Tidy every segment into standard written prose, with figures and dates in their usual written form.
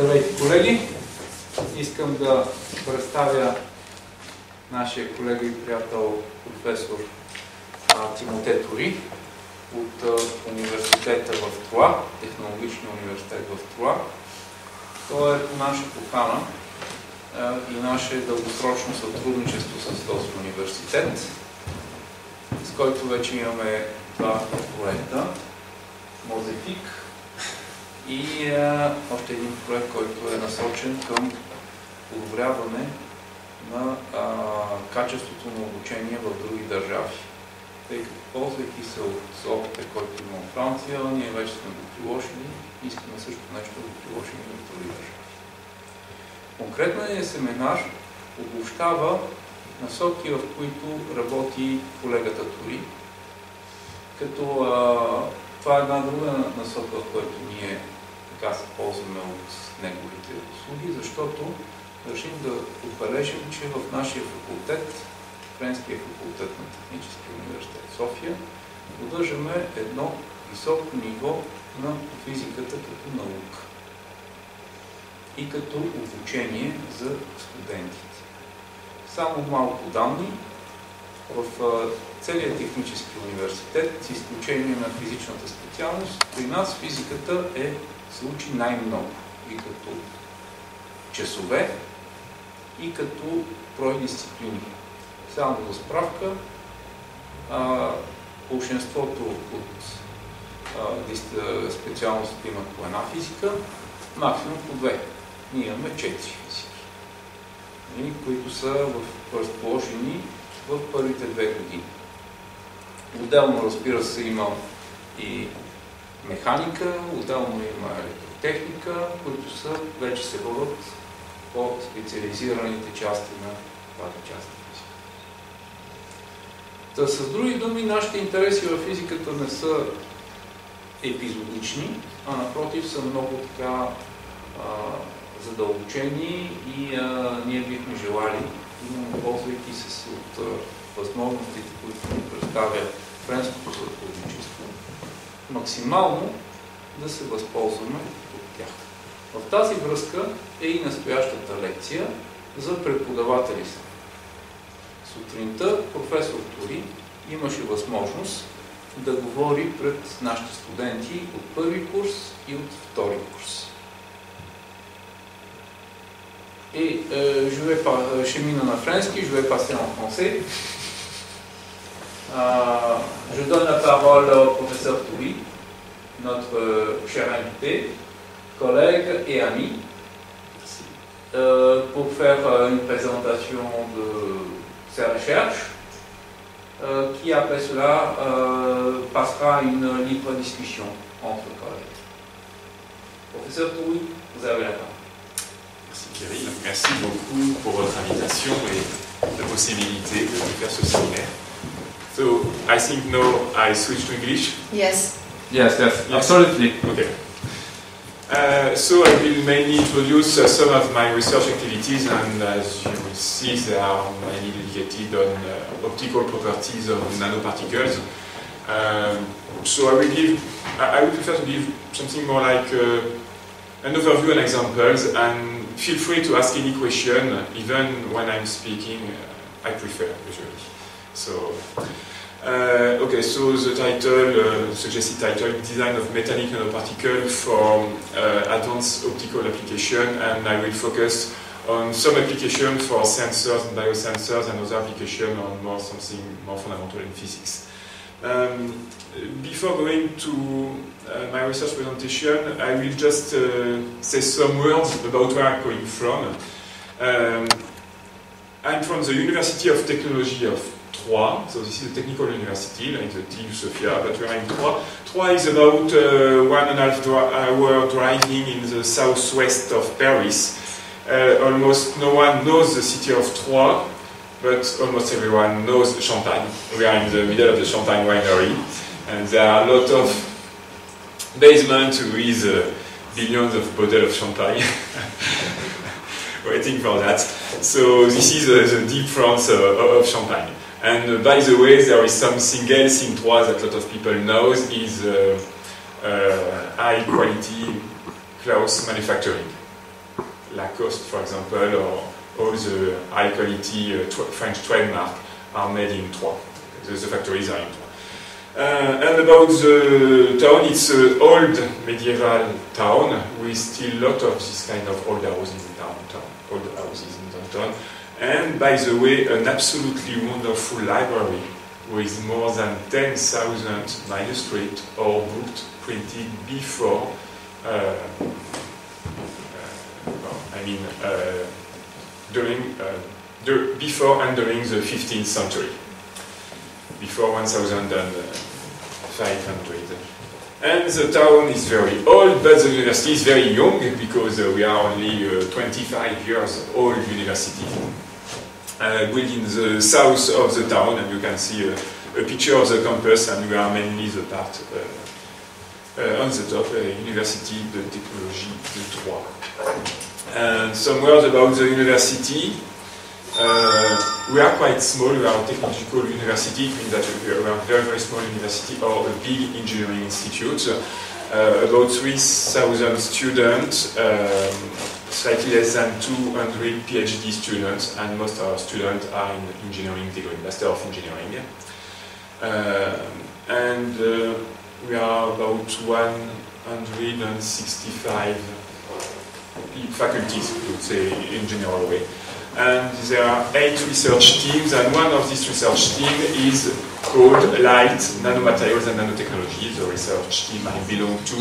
Здравейте, колеги! Искам да представя нашия колега и приятел професор Тимоте Тори от университета в Труа, Технологичния университет в Труа. Той е по наша покана и наше дългосрочно сътрудничество с този университет, с който вече имаме два проекта. Мозефик и още един проект, който е насочен към подобряване на качеството на обучение в други държави. Тъй като, ползвайки се от опита, който има в Франция, ние вече сме го приложили и искаме също нещо да го приложим и в други държави. Конкретният семинар обобщава насоки, в които работи колегата Тори, като това е една друга насока, в която ние така се ползваме от неговите услуги, защото решим да отбележим, че в нашия факултет, Френския факултет на Техническия университет София, поддържаме едно високо ниво на физиката като наука и като обучение за студентите. Само малко данни. В целия технически университет, с изключение на физичната специалност, при нас физиката се учи най-много и като часове, и като брой дисциплини. Само за справка, большинството от специалностите имат по една физика, максимум по две. Ние имаме 4 физики, които са разположени в първите 2 години. Отделно, разбира се, има и механика, отделно има електротехника, които вече се водят по специализираните части на двата части физика. С други думи, нашите интереси в физиката не са епизодични, а напротив са много така задълбочени и ние бихме желали, именно ползвайки се от възможностите, които ни представя френското сътрудничество, максимално да се възползваме от тях. В тази връзка е и настоящата лекция за преподаватели. Сутринта професор Тори имаше възможност да говори пред нашите студенти от първи курс и от втори курс. Et je chemine en frenski, je vais passer en français. Je donne la parole au professeur Turi, notre cher invité, collègue et ami, pour faire une présentation de ses recherches, qui après cela passera à une libre discussion entre collègues. Professeur Turi, vous avez la parole. Kirill, merci beaucoup pour votre invitation et la possibilité de faire ce séminaire. So, I think now I switch to English? Yes. Yes, absolutely. Okay. So I will mainly introduce some of my research activities, and as you will see, they are mainly dedicated on optical properties of nanoparticles. So I would prefer to give something more like an overview and examples, and feel free to ask any question, even when I'm speaking. I prefer usually. So, okay. So the title, suggested title, Design of Metallic Nanoparticle for Advanced Optical Application, and I will focus on some application for sensors and biosensors, and other application on something more fundamental in physics. Before going to my research presentation, I will just say some words about where I'm coming from. I'm from the University of Technology of Troyes, so this is a technical university, like the TU Sofia, but we're in Troyes. Troyes is about 1.5 hour driving in the southwest of Paris. Almost no one knows the city of Troyes, but almost everyone knows Champagne. We are in the middle of the Champagne winery, and there are a lot of basements with billions of bottles of champagne waiting for that. So this is the deep France of Champagne. And by the way, there is something else in Troyes that a lot of people know, is high quality clothes manufacturing. Lacoste, for example, or all the high-quality French trademark are made in Troyes. The factories are in Troyes. And about the town, it's an old medieval town with still a lot of this kind of old houses in downtown, And by the way, an absolutely wonderful library with more than 10,000 manuscripts or books printed before, before and during the 15th century. Before 1500. And the town is very old, but the university is very young because we are only 25 years old university. Built in the south of the town, and you can see a picture of the campus, and we are mainly the part on the top, University de Technologie de Troyes. And some words about the university. We are quite small, we are a technological university, it means that we are a very, very small university or a big engineering institute. About 3,000 students, slightly less than 200 PhD students, and most of our students are in engineering degree, Master of Engineering. We are about 165 faculties, we would say, in general way. And there are 8 research teams, and one of these research teams is called Light, Nanomaterials and Nanotechnology, the research team I belong to.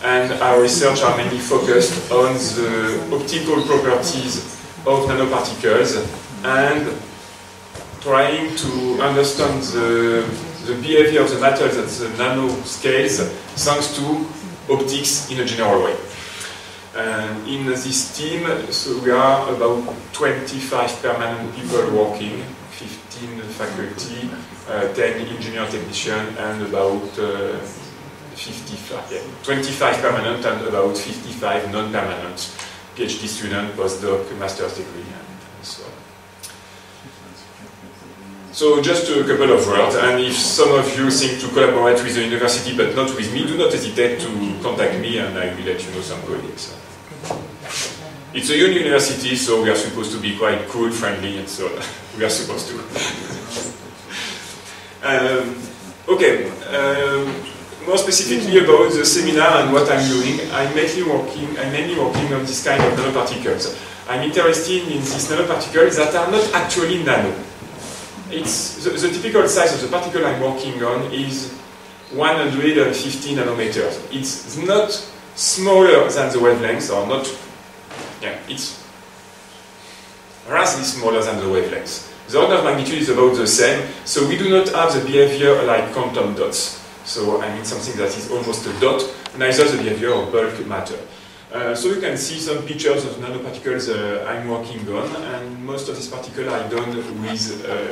And our research are mainly focused on the optical properties of nanoparticles and trying to understand the behavior of the metals at the nanoscales thanks to optics in a general way. And in this team, so we are about 25 permanent people working, 15 faculty, 10 engineer technicians, and about 25 permanent and about 55 non-permanent PhD students, postdoc, master's degree, and so on. So just a couple of words, and if some of you think to collaborate with the university but not with me, do not hesitate to contact me and I will let you know some colleagues. It's a university, so we are supposed to be quite cool, friendly, and so we are supposed to. More specifically about the seminar and what I'm doing, I'm mainly working on this kind of nanoparticles. I'm interested in these nanoparticles that are not actually nano. It's the typical size of the particle I'm working on is 150 nanometers. It's not smaller than the wavelengths, or not. Yeah, it's rather smaller than the wavelengths. The order of magnitude is about the same, so we do not have the behavior like quantum dots. So I mean something that is almost a dot, neither the behavior of bulk matter. So you can see some pictures of nanoparticles I'm working on, and most of these particles are done with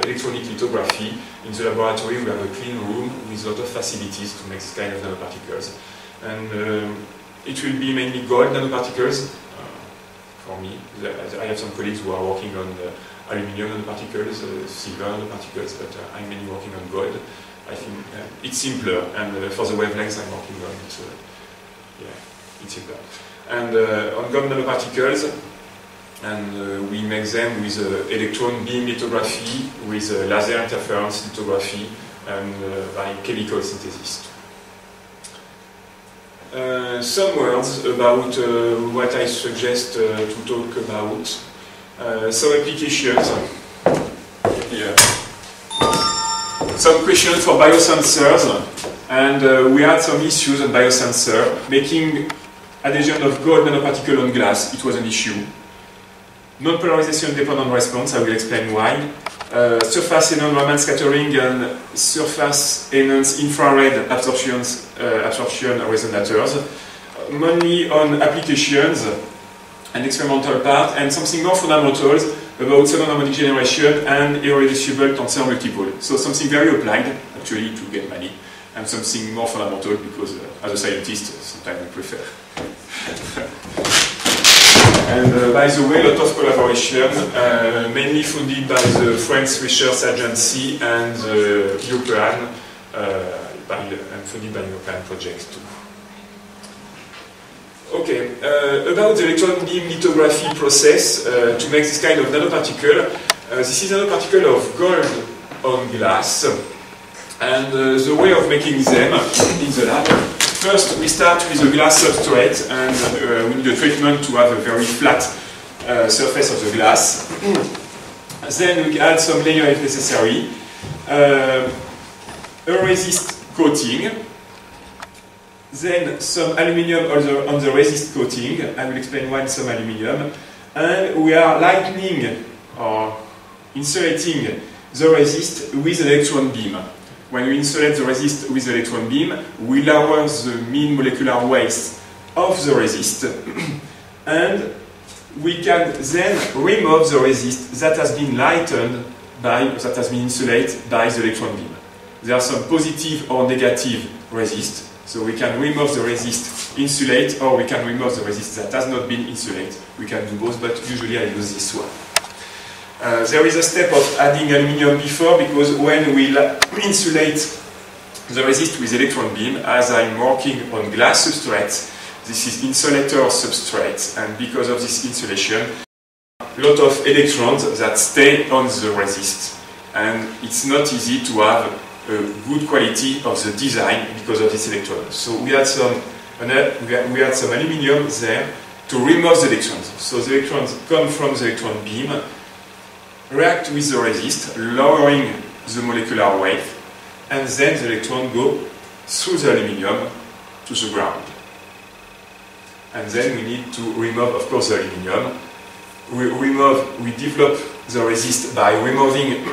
electronic lithography. In the laboratory we have a clean room with a lot of facilities to make this kind of nanoparticles. And it will be mainly gold nanoparticles for me. I have some colleagues who are working on aluminium nanoparticles, silver nanoparticles, but I'm mainly working on gold. I think it's simpler, and for the wavelengths I'm working on, it's simpler. And on gold nanoparticles, and we make them with electron beam lithography, with laser interference lithography, and by chemical synthesis. Some words about what I suggest to talk about. Some applications. Here. Some questions for biosensors, and we had some issues on biosensor. Making adhesion of gold nanoparticle on glass, it was an issue. Non-polarization dependent response, I will explain why. Surface enhanced Raman scattering and surface enhanced infrared absorption resonators. Mainly on applications and experimental part, and something more fundamental about second harmonic generation and irreducible tensor multiple. So something very applied, actually, to get money, and something more fundamental because, as a scientist, sometimes I prefer. And by the way, a lot of collaboration, mainly funded by the French Research Agency and the European, and funded by European projects too. Okay, about the electron beam lithography process to make this kind of nanoparticle. This is a nanoparticle of gold on glass, and the way of making them in the lab. First, we start with a glass substrate, and we need a treatment to have a very flat surface of the glass. Then we add some layer if necessary, a resist coating, then some aluminium on the resist coating. I will explain why some aluminium. And we are lightening or insulating the resist with an electron beam. When we insulate the resist with the electron beam, we lower the mean molecular weight of the resist. And we can then remove the resist that has been lightened that has been insulated by the electron beam. There are some positive or negative resist. So we can remove the resist, insulate, or we can remove the resist that has not been insulated. We can do both, but usually I use this one. There is a step of adding aluminium before, because when we insulate the resist with electron beam, as I'm working on glass substrate, this is insulator substrate, and because of this insulation, a lot of electrons that stay on the resist. And it's not easy to have a good quality of the design because of this electron. So we had some aluminium there to remove the electrons. So the electrons come from the electron beam, react with the resist, lowering the molecular weight, and then the electron go through the aluminium to the ground. And then we need to remove, of course, the aluminium. We develop the resist by removing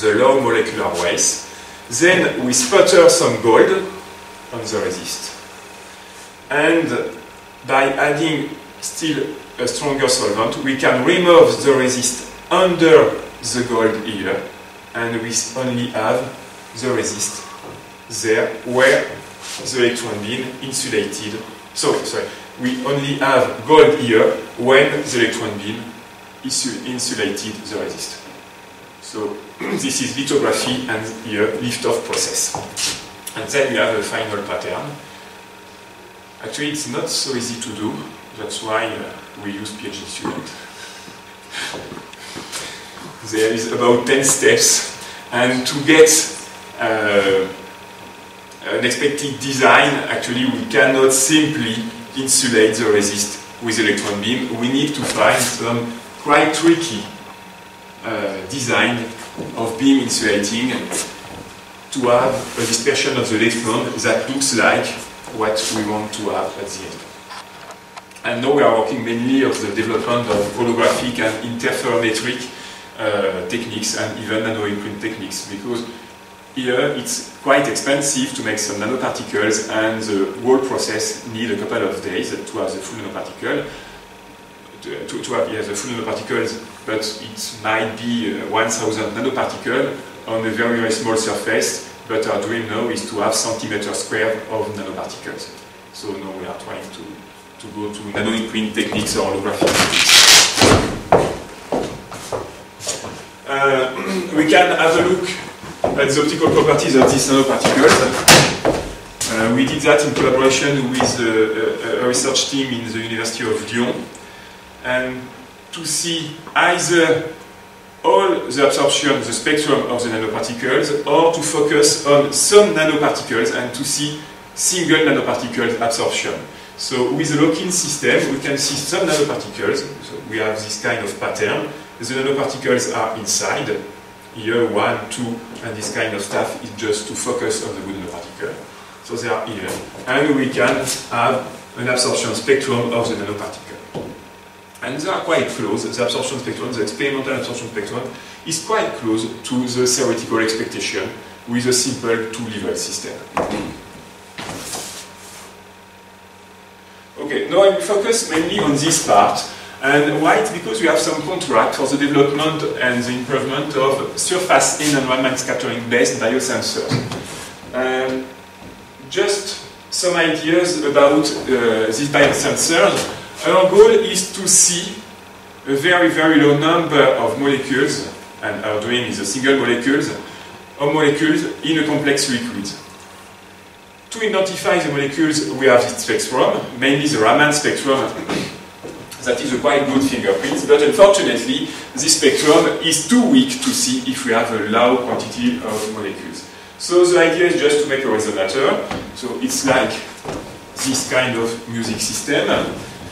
the low molecular weight. Then we sputter some gold on the resist. And by adding still a stronger solvent, we can remove the resist under the gold here, and we only have the resist there where the electron beam insulated. We only have gold here when the electron beam insulated the resist. So this is lithography and here lift-off process. And then we have a final pattern. Actually, it's not so easy to do. That's why we use PhD students. There is about 10 steps, and to get an expected design, actually we cannot simply insulate the resist with electron beam. We need to find some quite tricky design of beam insulating to have a dispersion of the electron that looks like what we want to have at the end. And now we are working mainly on the development of holographic and interferometric techniques and even nanoimprint techniques, because here it's quite expensive to make some nanoparticles, and the whole process needs a couple of days to have the full nanoparticle. To have the full nanoparticles, but it might be 1000 nanoparticles on a very, very small surface, but our dream now is to have centimeters squared of nanoparticles. So now we are trying to go to nanoimprint techniques or holographic techniques. We can have a look at the optical properties of these nanoparticles. We did that in collaboration with a research team in the University of Lyon, and to see either all the absorption, the spectrum of the nanoparticles, or to focus on some nanoparticles and to see single nanoparticles absorption. So with the lock-in system, we can see some nanoparticles. So we have this kind of pattern. The nanoparticles are inside. Here, 1, 2, and this kind of stuff is just to focus on the good nanoparticle. So they are here. And we can have an absorption spectrum of the nanoparticle. And they are quite close. The absorption spectrum, the experimental absorption spectrum, is quite close to the theoretical expectation with a simple two-level system. Okay, now I will focus mainly on this part. And why? It's because we have some contract for the development and the improvement of surface in and Raman scattering based biosensors. Just some ideas about these biosensors. Our goal is to see a very, very low number of molecules, and our dream is a single molecules, or molecules in a complex liquid. To identify the molecules, we have this spectrum, mainly the Raman spectrum. That is a quite good fingerprint, but unfortunately, this spectrum is too weak to see if we have a low quantity of molecules. So the idea is just to make a resonator. So it's like this kind of music system.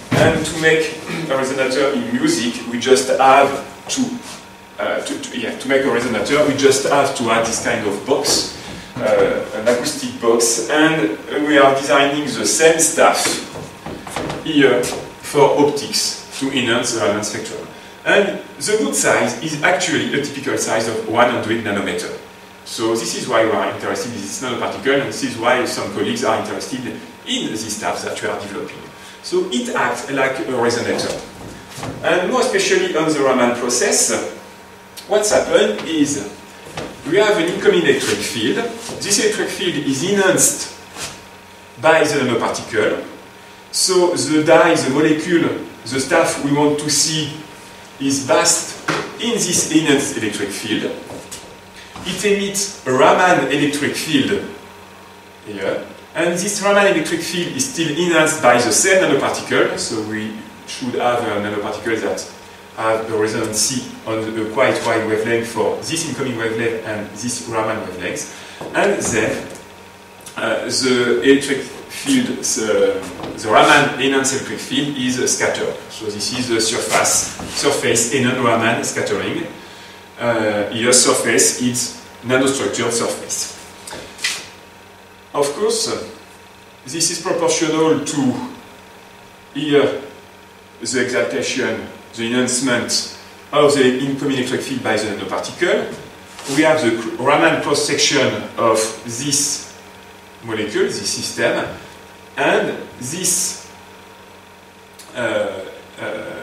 And to make a resonator in music, we just have to make a resonator, we just have to add this kind of box, an acoustic box, and we are designing the same stuff here for optics to enhance the Raman spectrum. And the good size is actually a typical size of 100 nanometer. So this is why we are interested in this nanoparticle, and this is why some colleagues are interested in this stuff that we are developing. So it acts like a resonator. And more especially on the Raman process, what's happened is we have an incoming electric field. This electric field is enhanced by the nanoparticle. So the dye, the molecule, the stuff we want to see is bathed in this enhanced electric field. It emits a Raman electric field here. And this Raman electric field is still enhanced by the same nanoparticle. So we should have a nanoparticle that have a resonancy on a quite wide wavelength for this incoming wavelength and this Raman wavelength. And then the electric field, the Raman enhanced electric field is scattered. So this is the surface enhanced Raman scattering. Here surface is nanostructured surface. Of course, this is proportional to here the excitation, the enhancement of the incoming electric field by the nanoparticle. We have the Raman cross-section of this molecule, this system, and this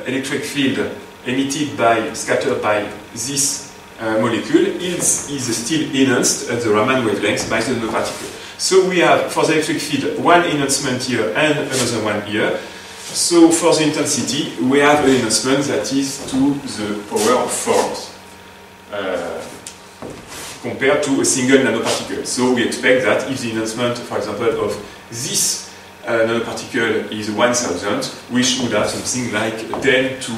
electric field emitted by, scattered by this molecule is still enhanced at the Raman wavelength by the nanoparticle. So we have, for the electric field, one enhancement here and another one here. So for the intensity, we have an enhancement that is to the power of 4 compared to a single nanoparticle. So we expect that if the enhancement, for example, of this nanoparticle is 1000, we should have something like 10 to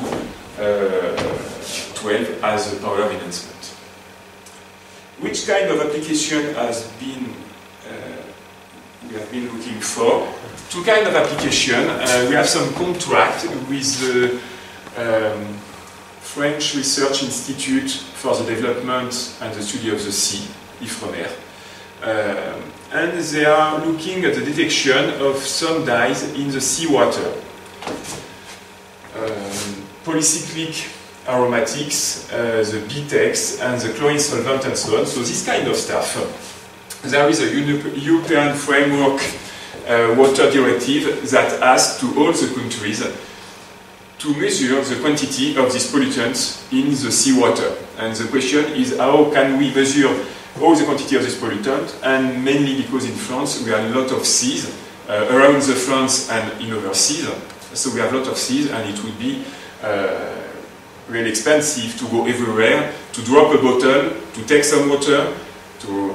12 as a power of enhancement. Which kind of application has been we have been looking for? Two kinds of application. We have some contract with the French Research Institute for the Development and the Study of the Sea, IFREMER. And they are looking at the detection of some dyes in the seawater. Polycyclic aromatics, the BTEX, and the chlorine solvent, and so on. So this kind of stuff. There is a European framework water directive that asks to all the countries to measure the quantity of these pollutants in the seawater. And the question is, how can we measure all the quantity of this pollutant? And mainly because in France we have a lot of seas, around the France and in overseas. So we have a lot of seas, and it would be really expensive to go everywhere, to drop a bottle, to take some water,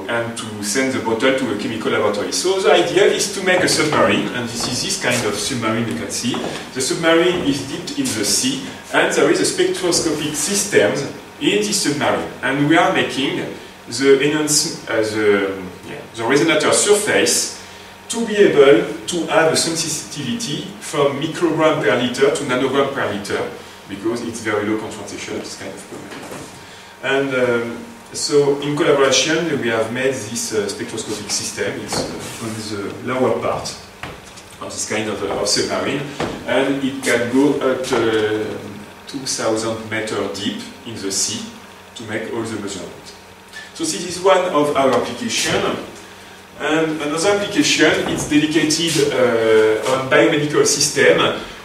and to send the bottle to a chemical laboratory. So the idea is to make a submarine, and this is this kind of submarine you can see. The submarine is dipped in the sea, and there is a spectroscopic system in this submarine. And we are making the resonator surface to be able to have a sensitivity from microgram per liter to nanogram per liter, because it's very low concentration of this kind of polymer. And so in collaboration we have made this spectroscopic system. It's on the lower part of this kind of submarine, and it can go at 2000 meters deep in the sea to make all the measurements. So this is one of our applications. And another application is dedicated on biomedical system,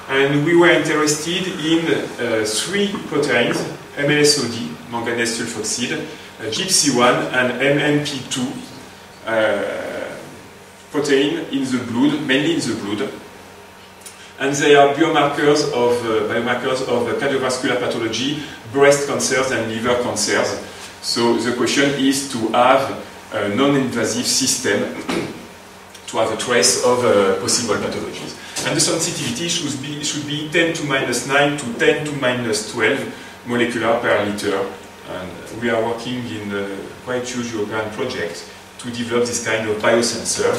and we were interested in 3 proteins, MLSOD, manganese sulfoxide, GPC1 and MMP2 protein in the blood, mainly in the blood. And they are biomarkers of cardiovascular pathology, breast cancers and liver cancers. So the question is to have a non-invasive system to have a trace of possible pathologies. And the sensitivity should be 10 to minus 9 to 10 to minus 12 molecular per liter. And we are working in a quite huge European project to develop this kind of biosensor.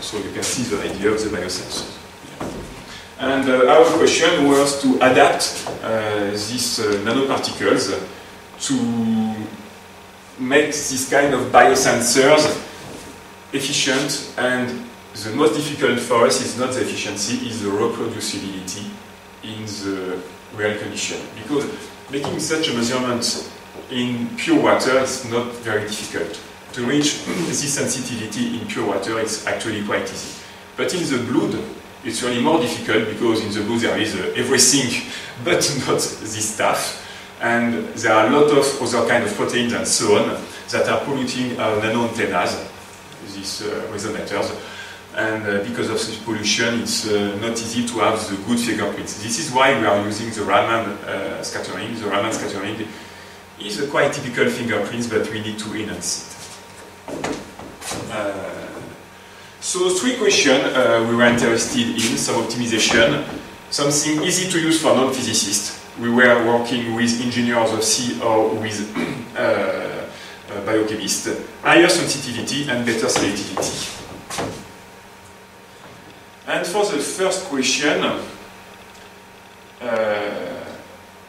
So you can see the idea of the biosensor. And our question was to adapt these nanoparticles to make this kind of biosensors efficient, and the most difficult for us is not the efficiency, is the reproducibility in the real condition. Because making such a measurement in pure water is not very difficult. To reach this sensitivity in pure water is actually quite easy. But in the blood, it's really more difficult, because in the blood there is everything but not this stuff. And there are a lot of other kind of proteins and so on that are polluting our nanoantennas, these resonators. And because of this pollution, it's not easy to have the good fingerprints. This is why we are using the Raman scattering. The Raman scattering is a quite typical fingerprints, but we need to enhance it. So 3 questions we were interested in: some optimization, something easy to use for non-physicists. We were working with engineers of sea or with biochemists, higher sensitivity and better selectivity. And for the first question,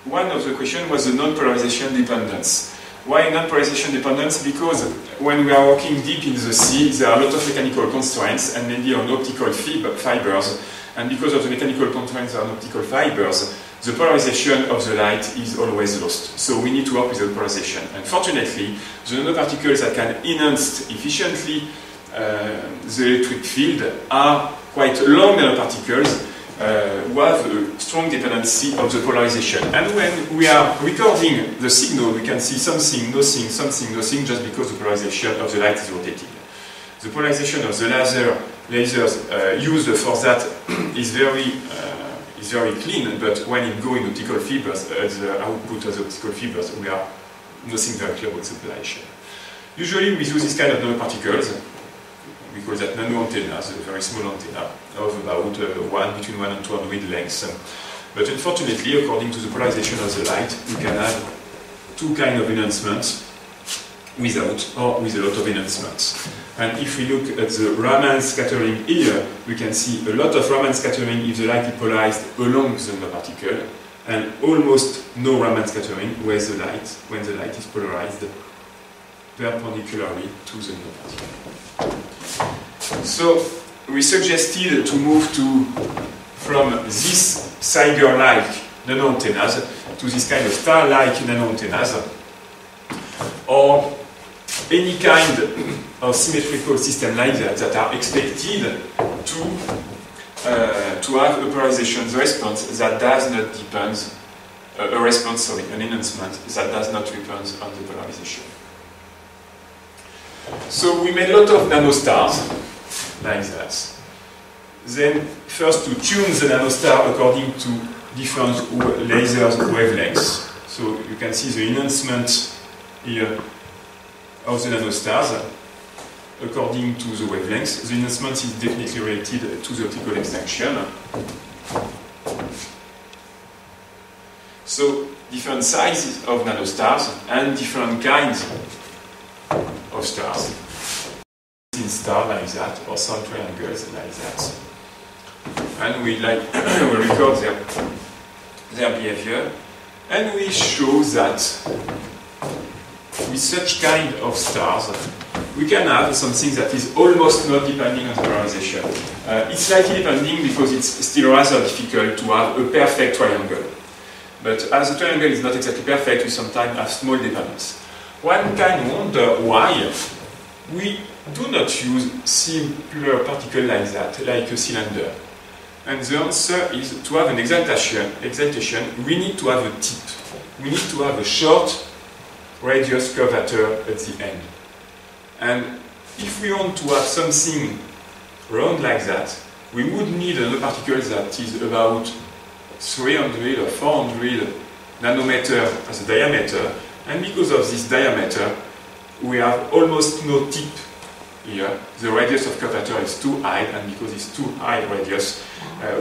one of the questions was the non-polarization dependence. Why non-polarization dependence? Because when we are working deep in the sea, there are a lot of mechanical constraints and maybe on optical fibers. And because of the mechanical constraints on optical fibers, the polarization of the light is always lost. So we need to work with the polarization. Unfortunately, the nanoparticles that can enhance efficiently the electric field are quite long nanoparticles who have a strong dependency of the polarization. And when we are recording the signal, we can see something, nothing, something, nothing, just because the polarization of the light is rotating. The polarization of the lasers used for that is very clean, but when it goes in optical fibers, the output of the optical fibers, we are nothing very clear about the polarization. Usually we use this kind of nanoparticles. We call that nano antennas, a very small antenna of about between 1 and 2 read lengths. But unfortunately, according to the polarization of the light, we can have 2 kinds of enhancements without or with a lot of enhancements. And if we look at the Raman scattering here, we can see a lot of Raman scattering if the light is polarized along the nanoparticle, and almost no Raman scattering when the light is polarized perpendicularly to the nanoparticle. So we suggested to move from this Zeiger-like nanoantennas to this kind of star-like nanoantennas, or any kind of symmetrical system like that are expected to have a polarization response that does not depend, an enhancement that does not depend on the polarization. So we made a lot of nanostars like that. Then first to tune the nanostar according to different lasers wavelengths. So you can see the enhancement here of the nanostars according to the wavelengths. The enhancement is definitely related to the optical extension. So different sizes of nanostars and different kinds of stars. In star like that, or some triangles like that. And we record their behavior, and we show that with such kind of stars, we can have something that is almost not depending on the polarization. It's slightly depending because it's still rather difficult to have a perfect triangle. But as the triangle is not exactly perfect, we sometimes have small dependence. One can wonder why we do not use simpler particles like that, like a cylinder. And the answer is to have an excitation, we need to have a tip. We need to have a short radius curvature at the end. And if we want to have something round like that, we would need a particle that is about 300 or 400 nanometer as a diameter. And because of this diameter, we have almost no tip here, the radius of curvature is too high, and because it's too high radius,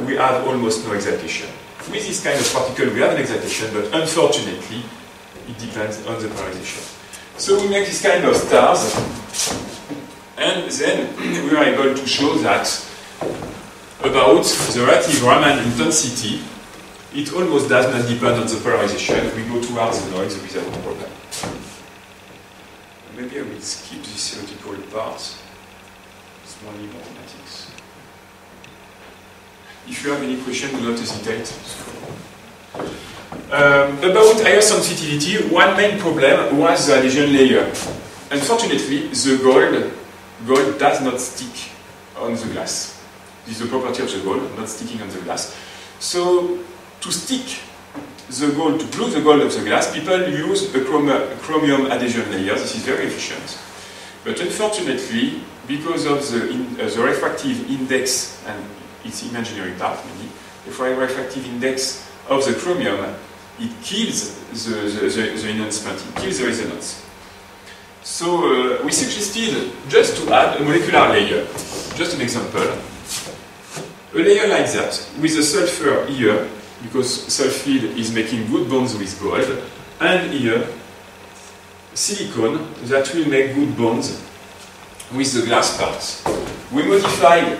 we have almost no excitation. With this kind of particle, we have an excitation, but unfortunately, it depends on the polarization. So we make this kind of stars, and then we are able to show that about the relative Raman intensity, it almost does not depend on the polarization. We go towards the noise without problem. Maybe I will skip this theoretical part. It's only mathematics. If you have any question, do not hesitate. About higher sensitivity, one main problem was the adhesion layer. Unfortunately, the gold does not stick on the glass. This is the property of the gold, not sticking on the glass. So, to stick the gold, to glue the gold of the glass, people use a chromium adhesion layer. This is very efficient. But unfortunately, because of the refractive index, and its imaginary part maybe, the refractive index of the chromium, it kills the enhancement, it kills the resonance. So we suggested just to add a molecular layer. Just an example. A layer like that, with the sulfur here, because sulfide is making good bonds with gold, and here, silicon that will make good bonds with the glass parts. We modify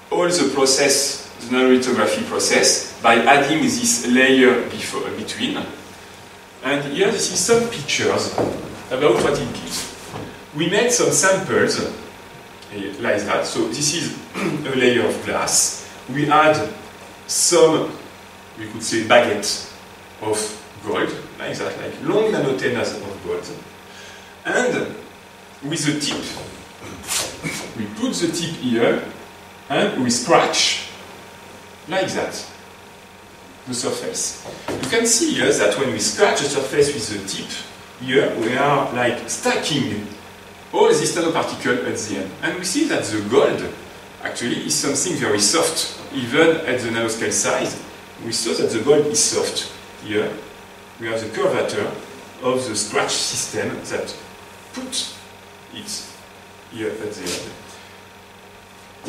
all the process, the nanolithography process, by adding this layer between. And here, this is some pictures about what it gives. We made some samples like that. So this is a layer of glass. We add some, we could say, baguettes of gold, like that, like long nanotenas of gold. And with the tip, we put the tip here, and we scratch, like that, the surface. You can see here that when we scratch the surface with the tip, here we are like stacking all these nanoparticles at the end. And we see that the gold actually is something very soft, even at the nanoscale size. We saw that the gold is soft. Here we have the curvature of the scratch system that put it here at the end.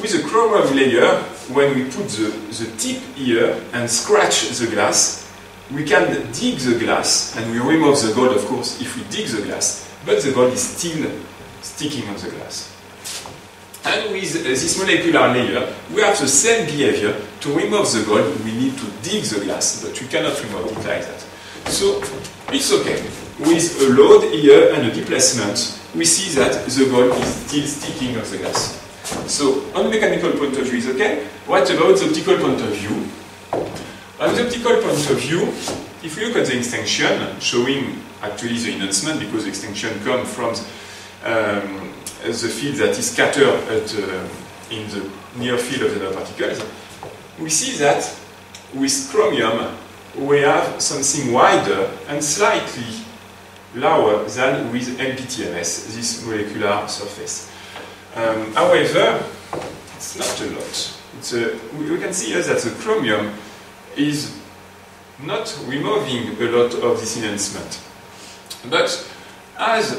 With the chromium layer, when we put the tip here and scratch the glass, we can dig the glass, and we remove the gold, of course, if we dig the glass, but the gold is still sticking on the glass. And with this molecular layer, we have the same behavior. To remove the gold, we need to dig the glass, but we cannot remove it like that. So, it's okay. With a load here and a displacement, we see that the gold is still sticking on the glass. So, on the mechanical point of view is okay. What about the optical point of view? On the optical point of view, if we look at the extinction, showing actually the enhancement, because the extinction comes from the field that is scattered in the near field of the nanoparticles, we see that with chromium we have something wider and slightly lower than with MPTMS, this molecular surface. However, it's not a lot. We can see here that the chromium is not removing a lot of this enhancement. But as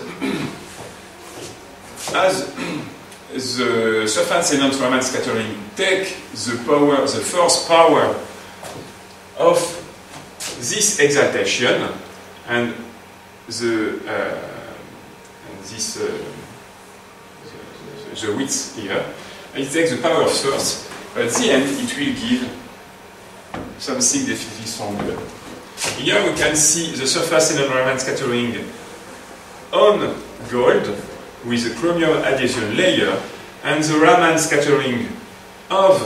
the surface element Raman scattering take the power, the force power of this excitation and the width here, it takes the power of force. At the end, it will give something definitely stronger. Here we can see the surface element Raman scattering on gold with the chromium adhesion layer and the Raman scattering of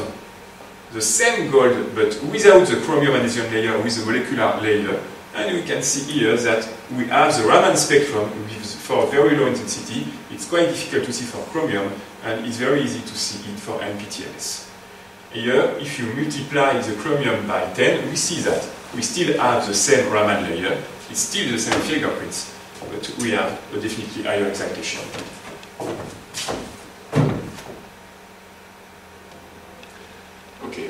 the same gold but without the chromium adhesion layer with the molecular layer, and we can see here that we have the Raman spectrum for very low intensity. It's quite difficult to see for chromium and it's very easy to see it for MPTMS. Here, if you multiply the chromium by 10, we see that we still have the same Raman layer, it's still the same fingerprints, but we have a definitely higher excitation. Okay.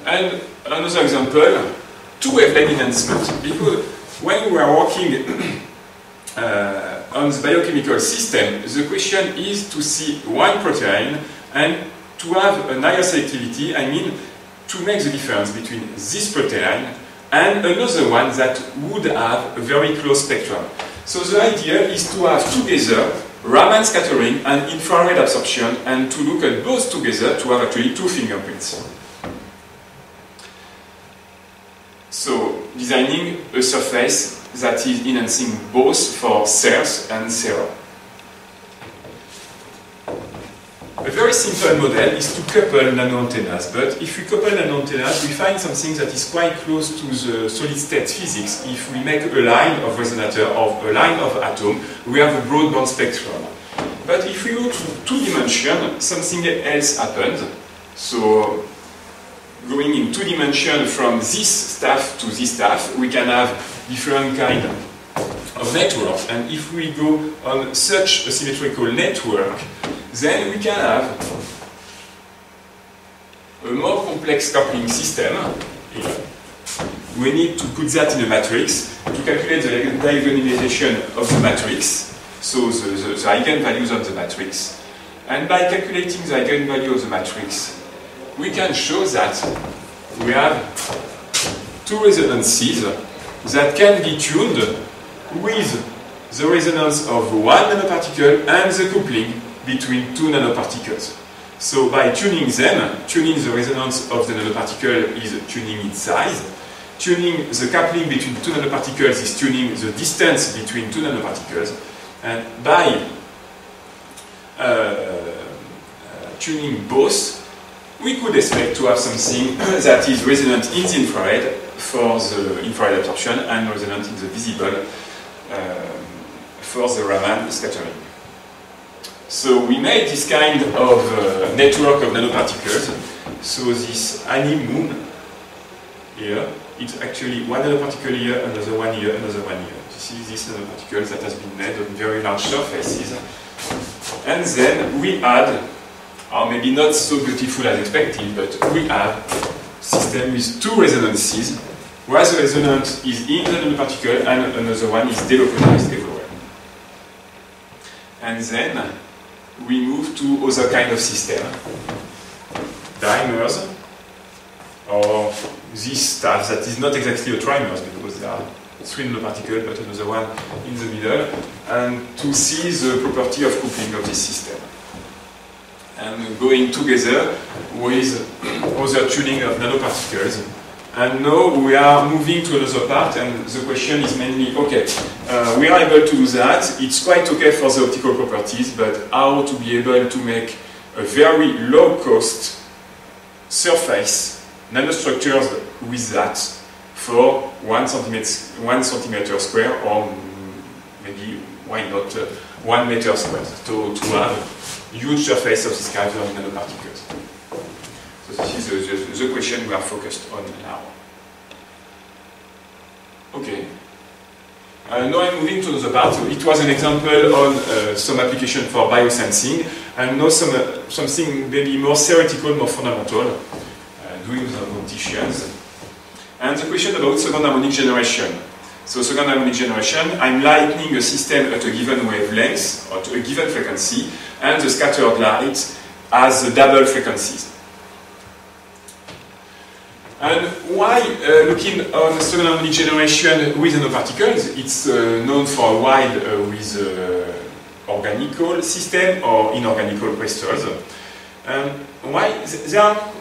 And another example, two wavelength enhancement. Because when we are working on the biochemical system, the question is to see one protein and to have an higher selectivity, I mean, to make the difference between this protein and another one that would have a very close spectrum. So the idea is to have together Raman scattering and infrared absorption, and to look at both together to have actually two fingerprints. So designing a surface that is enhancing both for cells and serum. A very simple model is to couple nano antennas, but if we couple nano antennas, we find something that is quite close to the solid state physics. If we make a line of resonator or a line of atom, we have a broadband spectrum. But if we go to two dimensions, something else happens. So going in two dimensions from this stuff to this stuff, we can have different kind of networks. And if we go on such a symmetrical network, then we can have a more complex coupling system. We need to put that in a matrix to calculate the diagonalization of the matrix, so the eigenvalues of the matrix. And by calculating the eigenvalue of the matrix, we can show that we have two resonances that can be tuned with the resonance of one nanoparticle and the coupling between two nanoparticles. So by tuning them, tuning the resonance of the nanoparticle is tuning its size. Tuning the coupling between two nanoparticles is tuning the distance between two nanoparticles. And by tuning both, we could expect to have something that is resonant in the infrared for the infrared absorption and resonant in the visible for the Raman scattering. So we made this kind of network of nanoparticles. So this Annie moon here, it's actually one nanoparticle here, another one here, another one here. This is this nanoparticle that has been made on very large surfaces. And then we add, or maybe not so beautiful as expected, but we have a system with two resonances, where the resonance is in the nanoparticle and another one is delocalized everywhere. And then we move to other kind of system. Dimers, or this stuff that is not exactly a trimers because there are three nanoparticles but another one in the middle, and to see the property of coupling of this system. And going together with other tuning of nanoparticles. And now we are moving to another part, and the question is mainly, okay, we are able to do that, it's quite okay for the optical properties, but how to be able to make a very low-cost surface nanostructures with that for 1 centimeter square, or maybe, why not, 1 meter square, to have a huge surface of this kind of nanoparticles. So this is the question we are focused on now. Okay. Now I'm moving to the part. It was an example on some application for biosensing, and now something maybe more theoretical, more fundamental, doing with opticians. And the question about second harmonic generation. So second harmonic generation, I'm lightening a system at a given wavelength, or to a given frequency, and the scattered light has the double frequencies. And why looking on second harmonic generation with nanoparticles? It's known for a while with organical system or inorganical crystals. Why? There are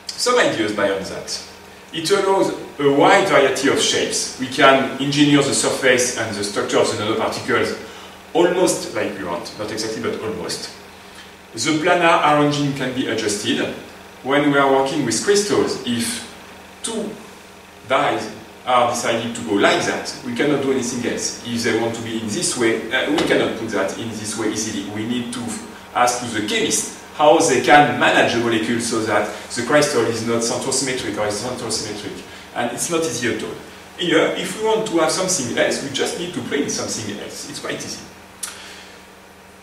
some ideas behind that. It allows a wide variety of shapes. We can engineer the surface and the structure of the nanoparticles almost like we want, not exactly, but almost. The planar arranging can be adjusted. When we are working with crystals, if two dyes are decided to go like that, we cannot do anything else. If they want to be in this way, we cannot put that in this way easily. We need to ask to the chemist how they can manage the molecule so that the crystal is not centrosymmetric or is centrosymmetric. And it's not easy at all. Here, if we want to have something else, we just need to print something else. It's quite easy.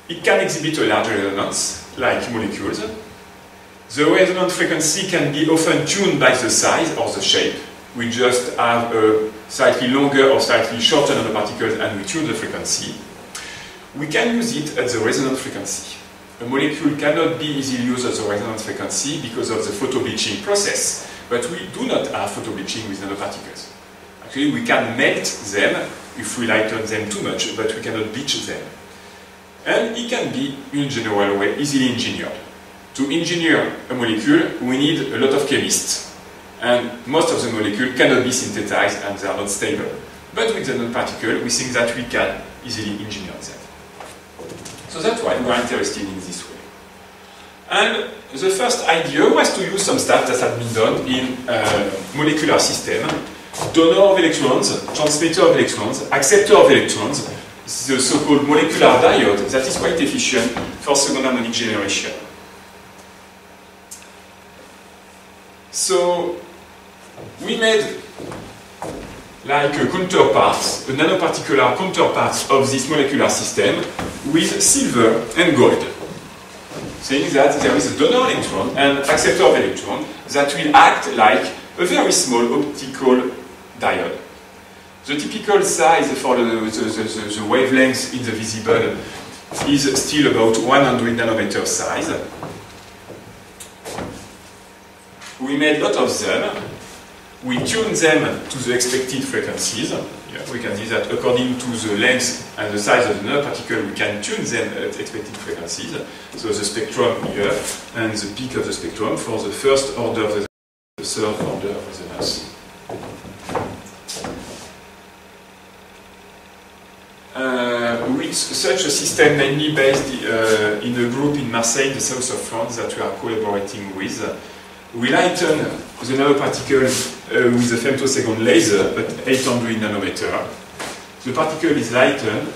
It can exhibit a larger resonance, like molecules. The resonant frequency can be often tuned by the size or the shape. we just have a slightly longer or slightly shorter nanoparticles and we tune the frequency. We can use it at the resonance frequency. A molecule cannot be easily used at the resonance frequency because of the photobleaching process, but we do not have photobleaching with nanoparticles. Actually, we can melt them if we lighten them too much, but we cannot bleach them. And it can be, in general way, easily engineered. To engineer a molecule, we need a lot of chemists. And most of the molecules cannot be synthesized and they are not stable. But with the nanoparticle, we think that we can easily engineer them. So that's why we are interested in this way. And the first idea was to use some stuff that had been done in a molecular system. Donor of electrons, transmitter of electrons, acceptor of electrons, the so-called molecular diode that is quite efficient for second harmonic generation. So we made like a counterpart, a nanoparticular counterpart of this molecular system with silver and gold, saying that there is a donor electron and acceptor of electron that will act like a very small optical diode. The typical size for the wavelength in the visible is still about 100 nanometer size. We made a lot of them. We tune them to the expected frequencies. Yeah, we can see that according to the length and the size of the nanoparticle, we can tune them at expected frequencies. So the spectrum here and the peak of the spectrum for the first order of the third order of resonance. With such a system mainly based in a group in Marseille, the south of France, that we are collaborating with, we lighten the nanoparticle with a femtosecond laser at 800 nanometer. The particle is lightened.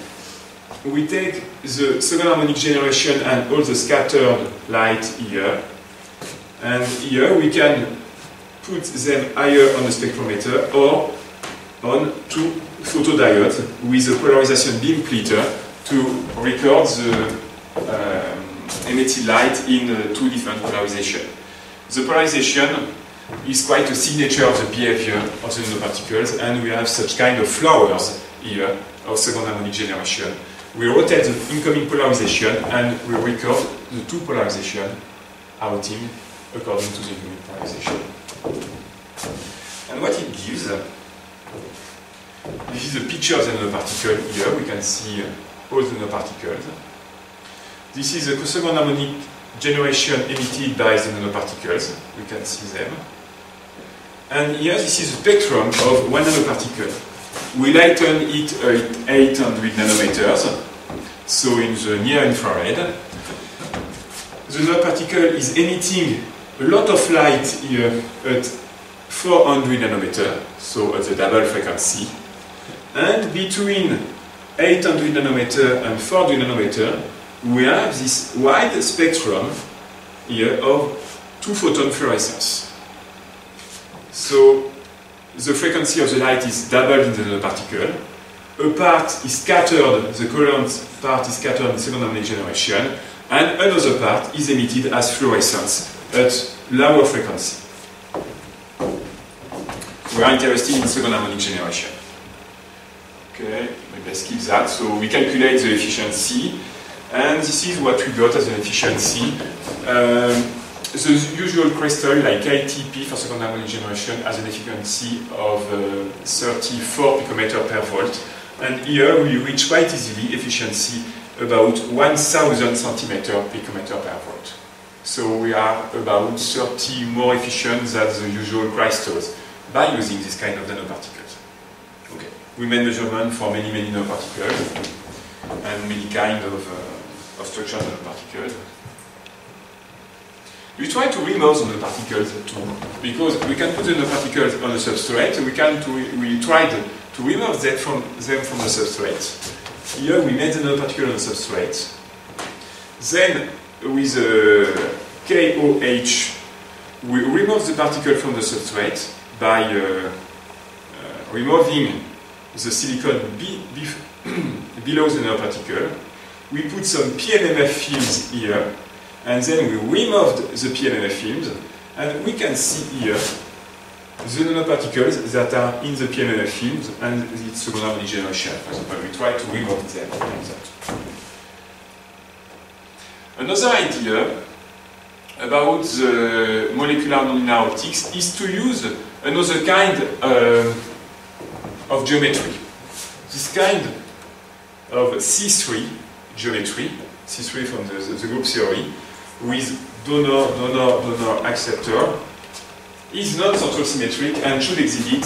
We take the second harmonic generation and all the scattered light here. And here we can put them higher on the spectrometer or on two photodiodes with a polarization beam splitter to record the emitted light in two different polarizations. The polarization is quite a signature of the behavior of the nanoparticles, and we have such kind of flowers here of second harmonic generation. We rotate the incoming polarization and we record the two polarization outing according to the incoming polarization. And what it gives, this is a picture of the nanoparticle here. We can see all the nanoparticles. This is a second harmonic generation emitted by the nanoparticles. We can see them. And here, this is a spectrum of one nanoparticle. We lighten it at 800 nanometers, so in the near infrared. The nanoparticle is emitting a lot of light here at 400 nanometers, so at the double frequency. And between 800 nanometer and 400 nanometer, we have this wide spectrum here of two photon fluorescence. So the frequency of the light is doubled in the nanoparticle. A part is scattered, the current part is scattered in second harmonic generation, and another part is emitted as fluorescence at lower frequency. We are interested in second harmonic generation. Okay, let's skip that. So we calculate the efficiency, and this is what we got as an efficiency. The usual crystal, like ATP for second harmonic generation, has an efficiency of 34 picometer per volt. And here we reach quite easily efficiency about 1000 centimeter picometer per volt. So we are about 30 more efficient than the usual crystals by using this kind of nanoparticles. Okay. We made measurements for many nanoparticles and many kinds of structured nanoparticles. We try to remove the nanoparticles too, because we can put the nanoparticles on the substrate. We tried to remove them from the substrate. Here we made the nanoparticle on the substrate. Then with KOH, we remove the particle from the substrate by removing the silicon below the nanoparticle. We put some PMMF films here, and then we removed the PMMF films, and we can see here the nanoparticles that are in the PMMF field and its second harmonic generation. For example, we try to remove them like that. Another idea about the molecular nonlinear optics is to use another kind of geometry. This kind of C3 geometry, C3 from the group theory, with donor acceptor, is not central symmetric and should exhibit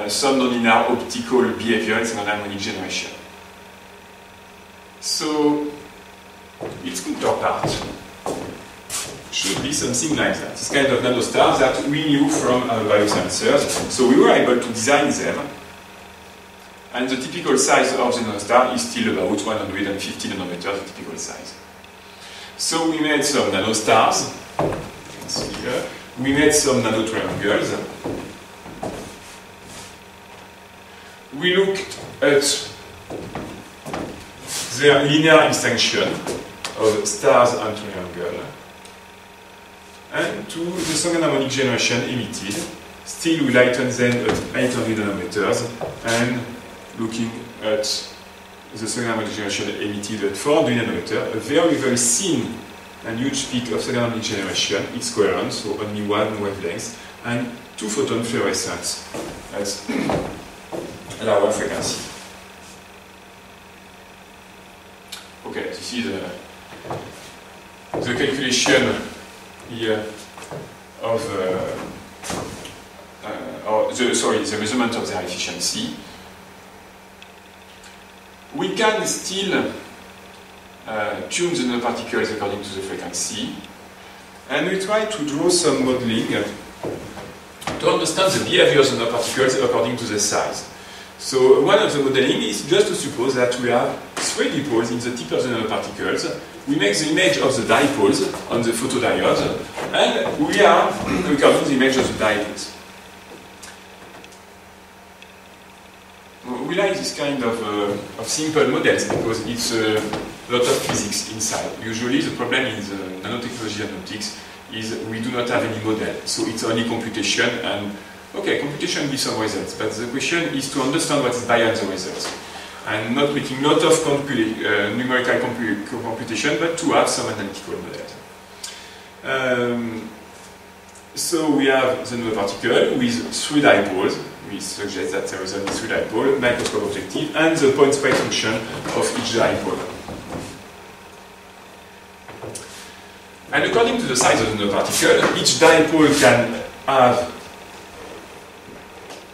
some nonlinear optical behavior in second harmonic generation. So its counterpart should be something like that. This kind of nanostars that we knew from our biosensors. So we were able to design them. And the typical size of the nanostar is still about 150 nanometers, the typical size. So we made some nanostars. You can see here. We made some nanotriangles. We looked at their linear extension of stars and triangle, and to the second harmonic generation emitted. Still, we lighten them at 800 nanometers, and looking at the second harmonic generation emitted at 400 nanometers, a very, very thin and huge peak of second harmonic generation. It's coherent, so only one wavelength, and 2 photon fluorescence at lower frequency. Okay, this is the calculation here of the measurement of their efficiency. We can still tune the nanoparticles according to the frequency, and we try to draw some modeling to understand the behavior of the nanoparticles according to the size. So one of the modeling is just to suppose that we have 3 dipoles in the tip of the nanoparticles. We make the image of the dipoles on the photodiode, and we are recording the image of the dipoles. We like this kind of simple models because it's a lot of physics inside. Usually the problem in the nanotechnology and optics is we do not have any model, so it's only computation, and okay, computation gives some results, but the question is to understand what is behind the results. And not making a lot of numerical computation, but to have some analytical models. So we have the nanoparticle with 3 dipoles. We suggest that there is only 3 dipoles, microscope objective, and the point space function of each dipole. And according to the size of the nanoparticle, each dipole can have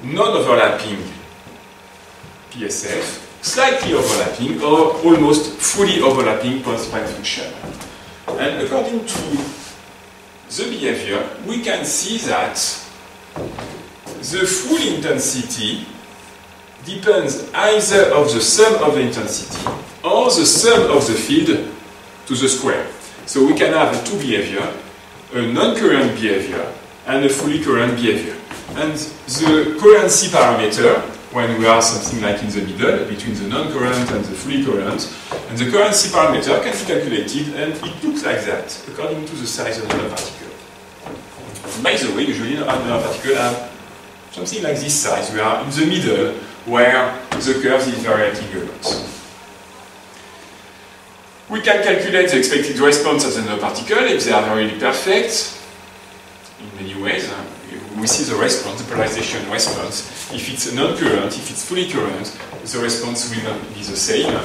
non-overlapping PSF, slightly overlapping, or almost fully overlapping point-space function. And according to the behavior, we can see that the full intensity depends either of the sum of the intensity or the sum of the field to the square. So we can have 2 behaviors, a non-coherent behavior and a fully coherent behavior. And the coherency parameter, when we are something like in the middle, between the non-coherent and the fully coherent, and the coherency parameter can be calculated, and it looks like that, according to the size of the nanoparticle. By the way, usually nanoparticles have something like this size. We are in the middle, where the curve is varying a lot. We can calculate the expected response of the nanoparticle if they are really perfect, in many ways. We see the response, the polarization response. If it's non-coherent, if it's fully coherent, the response will not be the same.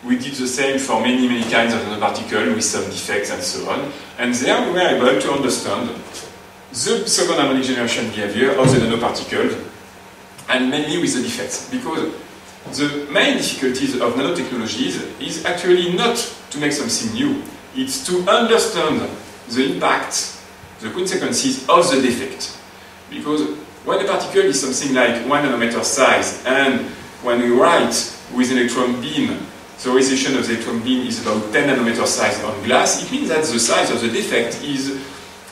We did the same for many, many kinds of nanoparticles with some defects and so on. And there we were able to understand the second harmonic generation behavior of the nanoparticle, and mainly with the defects. Because the main difficulties of nanotechnologies is actually not to make something new. It's to understand the impact, the consequences of the defect. Because when a particle is something like 1 nanometer size, and when we write with an electron beam, the radiation of the electron beam is about 10 nanometer size on glass, it means that the size of the defect is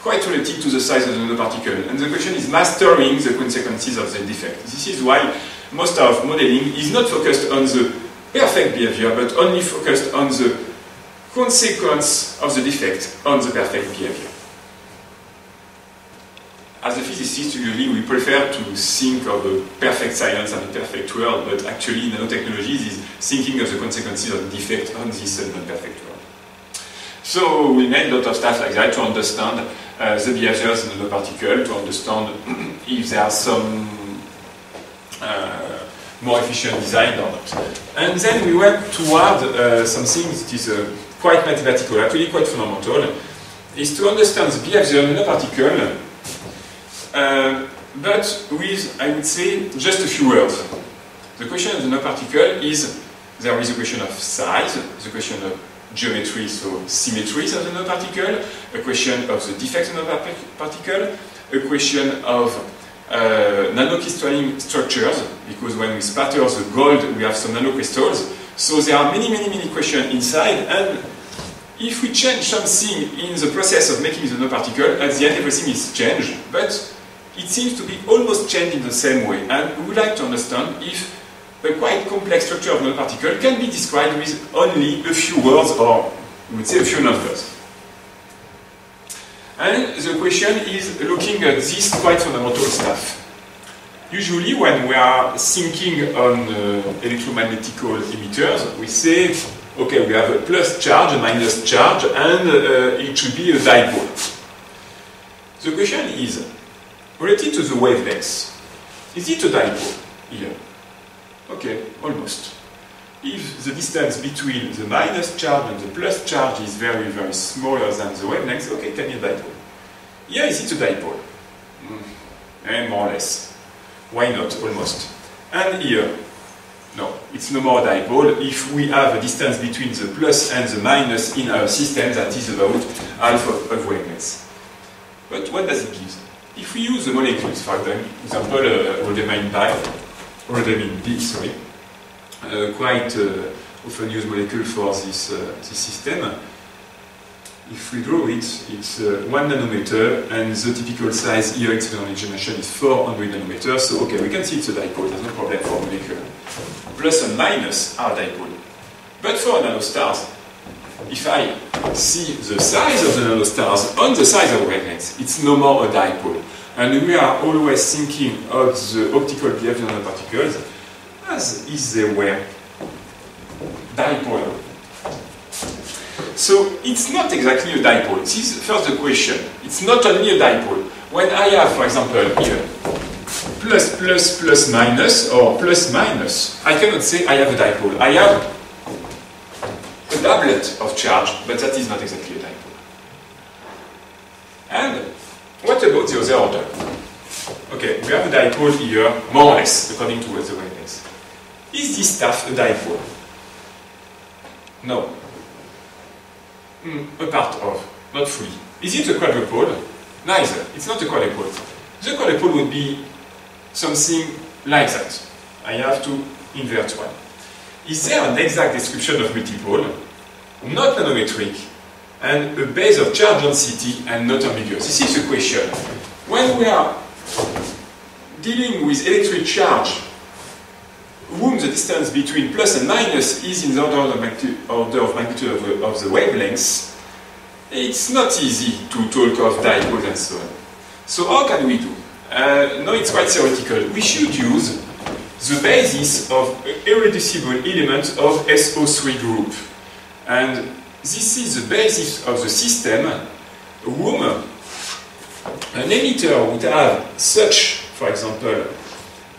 quite relative to the size of the nanoparticle. And the question is mastering the consequences of the defect. This is why most of modeling is not focused on the perfect behavior, but only focused on the consequence of the defect on the perfect behavior. as a physicist, usually we prefer to think of a perfect science and a perfect world, but actually nanotechnologies is thinking of the consequences of defect on this non-perfect world. So we made a lot of stuff like that to understand the behaviors of the nanoparticle, to understand if there are some more efficient design or not. And then we went toward something that is quite mathematical, actually quite fundamental, is to understand the behavior of the nanoparticle, but with, I would say, just a few words. The question of the nanoparticle is, there is a question of size, the question of geometry, so symmetries of the nanoparticle, a question of the defects of the nanoparticle, a question of nanocrystalline structures, because when we spatter the gold, we have some nanocrystals. So there are many questions inside, and if we change something in the process of making the nanoparticle, at the end everything is changed, but it seems to be almost changed in the same way. And we would like to understand if a quite complex structure of nanoparticle can be described with only a few words, or we would say a few numbers. And the question is looking at this quite fundamental stuff. Usually when we are thinking on electromagnetical emitters, we say, okay, we have a plus charge, a minus charge, and it should be a dipole. The question is, related to the wavelengths, is it a dipole here? Okay, almost. If the distance between the minus charge and the plus charge is very smaller than the wavelength, okay, it can be a dipole. Here, is it a dipole? More or less. Why not? Almost. And here, no, it's no more a dipole if we have a distance between the plus and the minus in our system that is about half of wavelengths. But what does it give? If we use the molecules, for example, rhodamine B, sorry, quite often used molecule for this system. If we draw it, it's 1 nanometer, and the typical size here, its generation is 400 nanometers. So, okay, we can see it's a dipole, there's no problem for molecule. Plus and minus are dipole. But for nanostars, if I see the size of the nanostars on the size of wavelengths, it's no more a dipole. And we are always thinking of the optical behavior of nanoparticles as if they were dipole. So it's not exactly a dipole. This is first the question. It's not only a dipole. When I have, for example, here, plus minus, or plus minus, I cannot say I have a dipole. I have a doublet of charge, but that is not exactly a dipole. And what about the other order? Okay, we have a dipole here, more or less, according to the wavelength. Is this stuff a dipole? No. A part of, not fully. Is it a quadrupole? Neither. It's not a quadrupole. The quadrupole would be something like that. I have to invert one. Is there an exact description of multipole? Not nanometric, and a base of charge density and not ambiguous? This is the question. When we are dealing with electric charge, whom the distance between plus and minus is in the order of magnitude of the wavelengths, it's not easy to talk of dipoles and so on. So how can we do? No, it's quite theoretical. We should use the basis of irreducible element of SO3 group. And this is the basis of the system whom an emitter would have such, for example,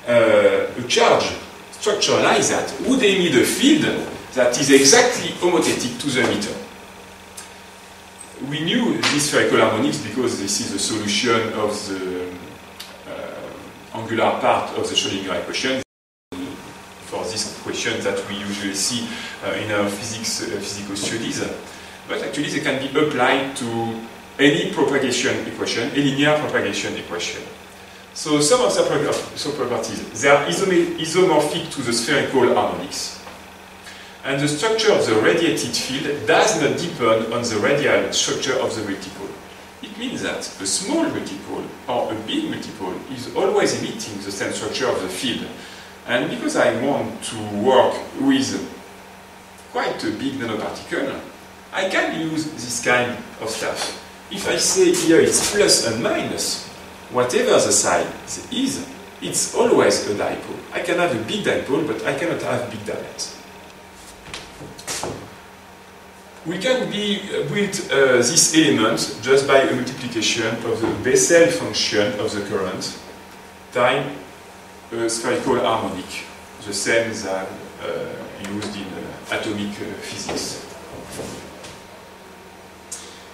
a charge structure like that would emit a field that is exactly homothetic to the emitter. We knew this spherical harmonics because this is the solution of the angular part of the Schrödinger equation for this question that we usually see in our physical studies. But actually they can be applied to any propagation equation, a linear propagation equation. So some of the properties, they are isomorphic to the spherical harmonics. And the structure of the radiated field does not depend on the radial structure of the multipole. It means that a small multipole or a big multipole is always emitting the same structure of the field. And because I want to work with quite a big nanoparticle, I can use this kind of stuff. If I say here it's plus and minus, whatever the size is, it's always a dipole. I can have a big dipole, but I cannot have big diads. We can build this element just by a multiplication of the Bessel function of the current time a spherical harmonic, the same that used in atomic physics.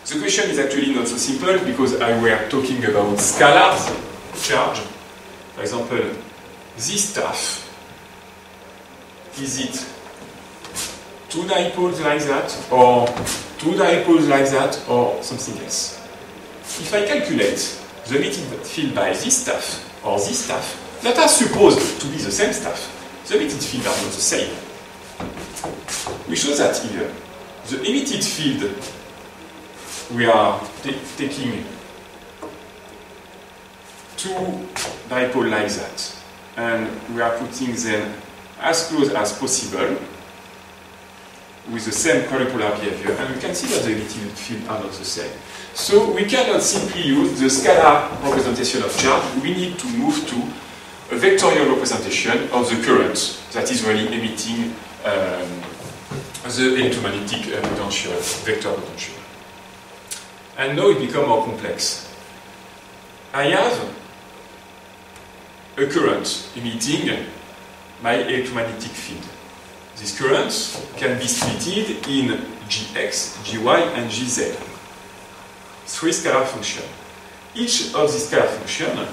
The question is actually not so simple because I were talking about scalars, charge. For example, this stuff, is it 2 dipoles like that, or 2 dipoles like that, or something else? If I calculate the emitted field by this stuff, or this stuff, that are supposed to be the same stuff, the emitted field are not the same. We show that here. The emitted field, we are taking 2 dipoles like that, and we are putting them as close as possible with the same quadrupolar behavior, and we can see that the emitted field are not the same. So we cannot simply use the scalar representation of charge. We need to move to a vectorial representation of the current that is really emitting the electromagnetic potential, vector potential. And now it becomes more complex. I have a current emitting my electromagnetic field. This current can be split in Gx, Gy, and Gz. 3 scalar functions. Each of these scalar functions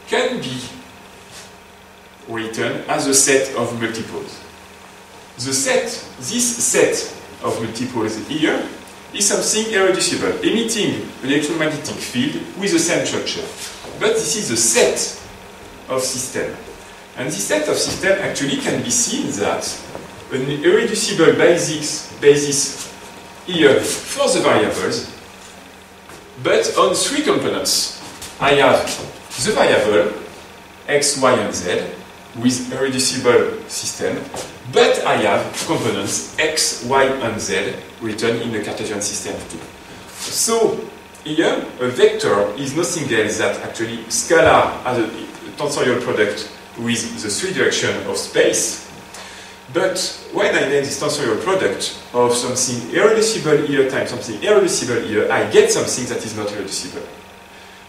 can be written as a set of multiples. This set of multiples here is something irreducible, emitting an electromagnetic field with the same structure. But this is a set of systems. And this set of systems actually can be seen that an irreducible basis here for the variables, but on 3 components. I have the variable x, y, and z with a reducible system, but I have components x, y, and z written in the Cartesian system too. So here, a vector is nothing else than actually scalar as a tensorial product with the 3 directions of space. But when I make this tensorial product of something irreducible here times something irreducible here, I get something that is not irreducible.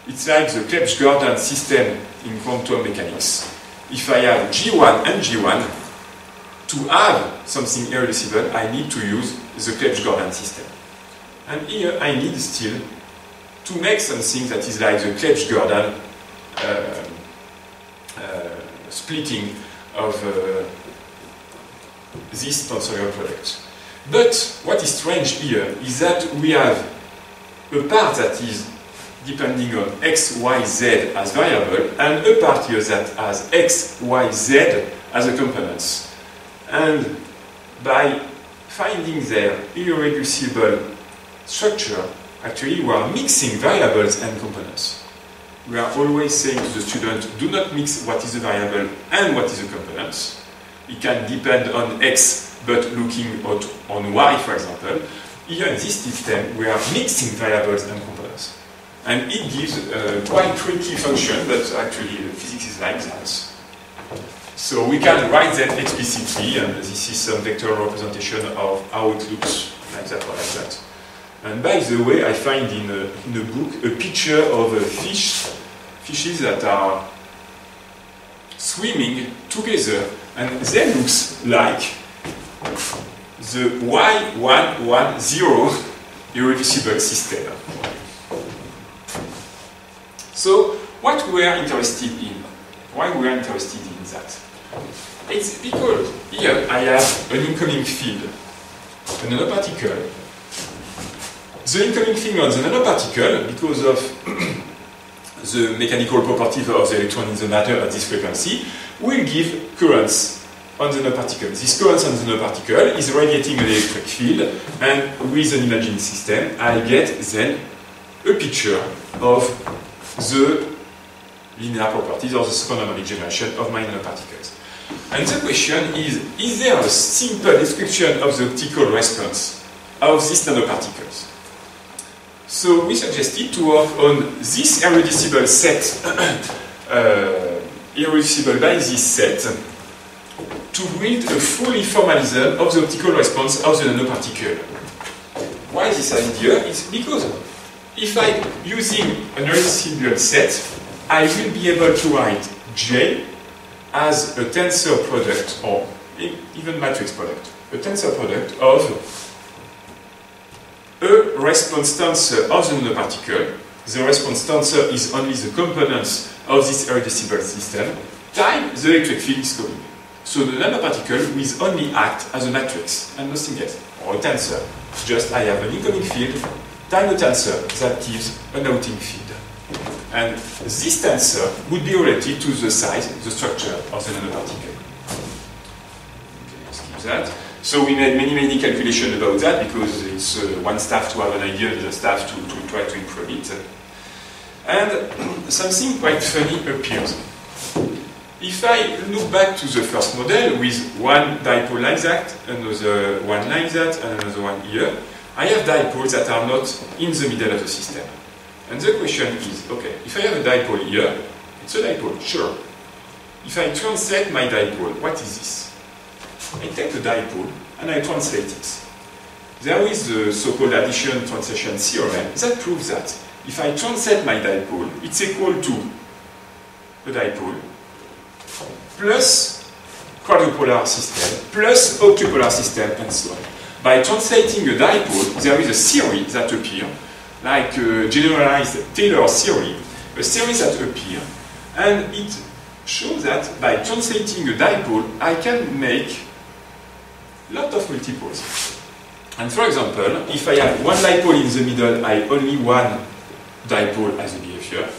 It's like the Clebsch-Gordan system in quantum mechanics. If I have G1 and G1, to have something irreducible, I need to use the Clebsch-Gordan system. And here I need still to make something that is like the Clebsch-Gordan splitting of this tensorial product. But what is strange here is that we have a part that is depending on x, y, z as variable, and a part here that has x, y, z as a components. And by finding their irreducible structure, actually we are mixing variables and components. We are always saying to the student, do not mix what is a variable and what is a component. It can depend on x, but looking on y, for example. Here in this system, we are mixing variables and components. And it gives a quite tricky function, but actually physics is like that. So we can write that explicitly, and this is some vectorial representation of how it looks like that or like that. And by the way, I find in a book a picture of a fishes that are swimming together, and they look like the Y110 irreducible system. So, what we are interested in? Why we are interested in that? It's because here I have an incoming field, a nanoparticle. The incoming field on the nanoparticle, because of the mechanical properties of the electron in the matter at this frequency, will give currents on the nanoparticle. This current on the nanoparticle is radiating an electric field, and with an imaging system, I get then a picture of the linear properties or the second harmonic generation of my nanoparticles. And the question is there a simple description of the optical response of these nanoparticles? So we suggested to work on this irreducible set, irreducible by this set, to build a fully formalism of the optical response of the nanoparticle. Why this idea? It's because if I'm using an irreducible set, I will be able to write J as a tensor product, or even matrix product, a tensor product of a response tensor of the nanoparticle. The response tensor is only the components of this irreducible system, times the electric field is coming. So the nanoparticle will only act as a matrix and nothing else, or a tensor. Just I have an incoming field times a tensor that gives an outing field. And this tensor would be related to the size, the structure of the nanoparticle. Okay, let's keep that. So we made many calculations about that because it's one staff to have an idea, the staff to try to improve it. And something quite funny appears. If I look back to the first model with one dipole like that, another one like that, and another one here, I have dipoles that are not in the middle of the system. And the question is, okay, if I have a dipole here, it's a dipole, sure. If I translate my dipole, what is this? I take the dipole and I translate it. There is the so-called addition translation theorem that proves that if I translate my dipole, it's equal to a dipole plus quadrupolar system plus octupolar system and so on. By translating a dipole, there is a theory that appears, like a generalized Taylor theory, a theory that appears, and it shows that by translating a dipole, I can make a lot of multiples. And for example, if I have one dipole in the middle, I only one dipole as a behavior.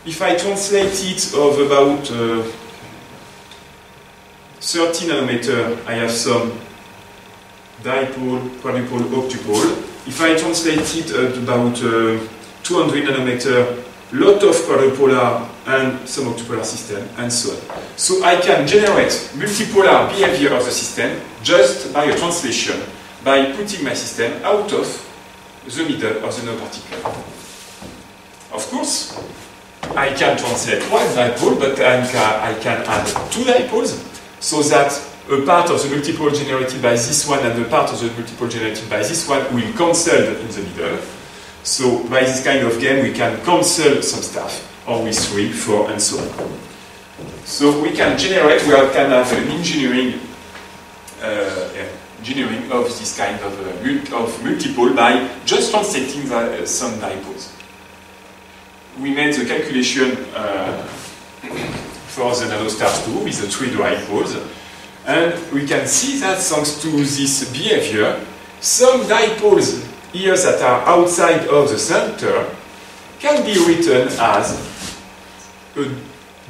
If I translate it of about 30 nanometer, I have some dipole, quadrupole, octupole. If I translate it at about 200 nanometer, lot of quadrupolar and some octupolar system, and so on. So I can generate multipolar behavior of the system just by a translation, by putting my system out of the middle of the nanoparticle. Of course, I can translate one dipole, but I can add two dipoles, so that a part of the multipole generated by this one and a part of the multipole generated by this one will cancel in the middle. So by this kind of game, we can cancel some stuff, or with 3, 4, and so on. So we can generate, we can have an engineering of this kind of multipole by just translating some dipoles. We made the calculation for the nanostars 2 with the 3 dipoles, and we can see that thanks to this behavior, some dipoles here that are outside of the center can be written as a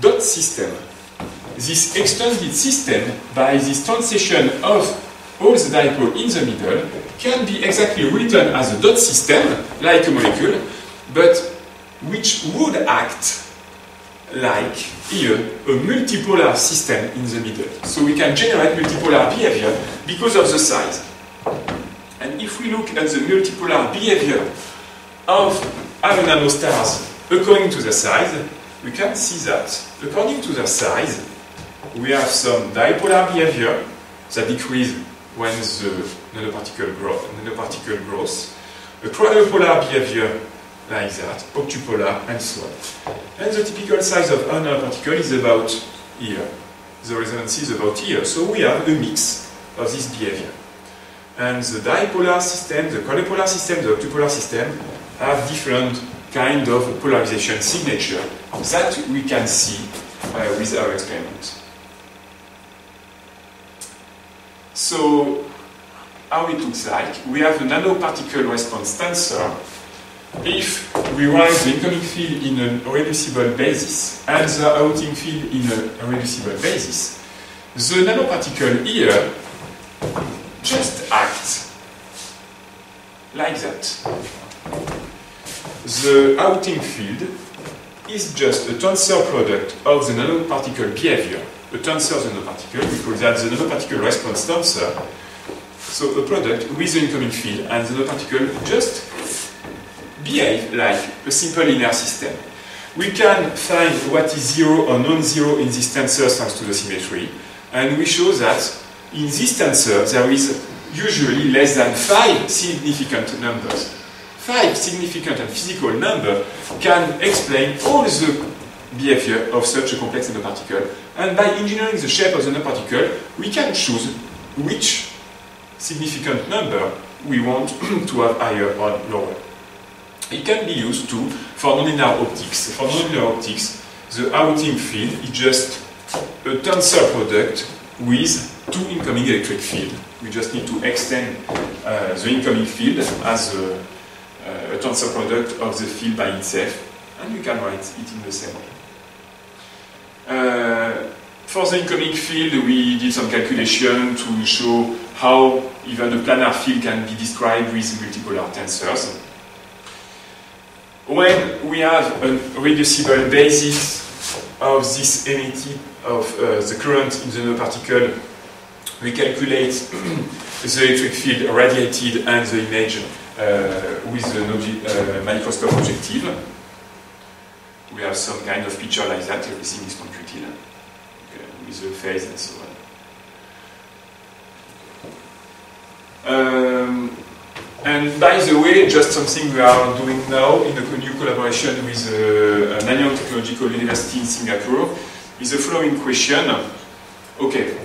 dot system. This extended system, by this translation of all the dipoles in the middle, can be exactly written as a dot system, like a molecule, but which would act like here a multipolar system in the middle. So we can generate multipolar behavior because of the size. And if we look at the multipolar behavior of our nanostars according to the size, we can see that according to the size, we have some dipolar behavior that decrease when the nanoparticle grows, a quadrupolar behavior like that, octupolar, and so on. And the typical size of our nanoparticle is about here. The resonance is about here. So we have a mix of this behavior. And the dipolar system, the quadrupolar system, the octupolar system have different kind of polarization signature that we can see with our experiments. So how it looks like, we have a nanoparticle response tensor. If we write the incoming field in a reducible basis and the outing field in a reducible basis, the nanoparticle here just acts like that. The outing field is just a tensor product of the nanoparticle behavior, a tensor of the nanoparticle, we call that the nanoparticle response tensor. So a product with the incoming field, and the nanoparticle just behave like a simple linear system. We can find what is zero or non-zero in this tensor thanks to the symmetry, and we show that in this tensor there is usually less than 5 significant numbers. 5 significant and physical numbers can explain all the behavior of such a complex nanoparticle, and by engineering the shape of the nanoparticle, we can choose which significant number we want to have higher or lower. It can be used too for nonlinear optics. For nonlinear optics, the outing field is just a tensor product with 2 incoming electric fields. We just need to extend the incoming field as a tensor product of the field by itself, and we can write it in the same way. For the incoming field, we did some calculation to show how even a planar field can be described with multipolar tensors. When we have a reducible basis of this emitted of the current in the nanoparticle, we calculate the electric field radiated and the image with the microscope objective. We have some kind of picture like that, everything is computed with the phase and so on. And by the way, just something we are doing now in a new collaboration with Nanyang Technological University in Singapore is the following question. Okay,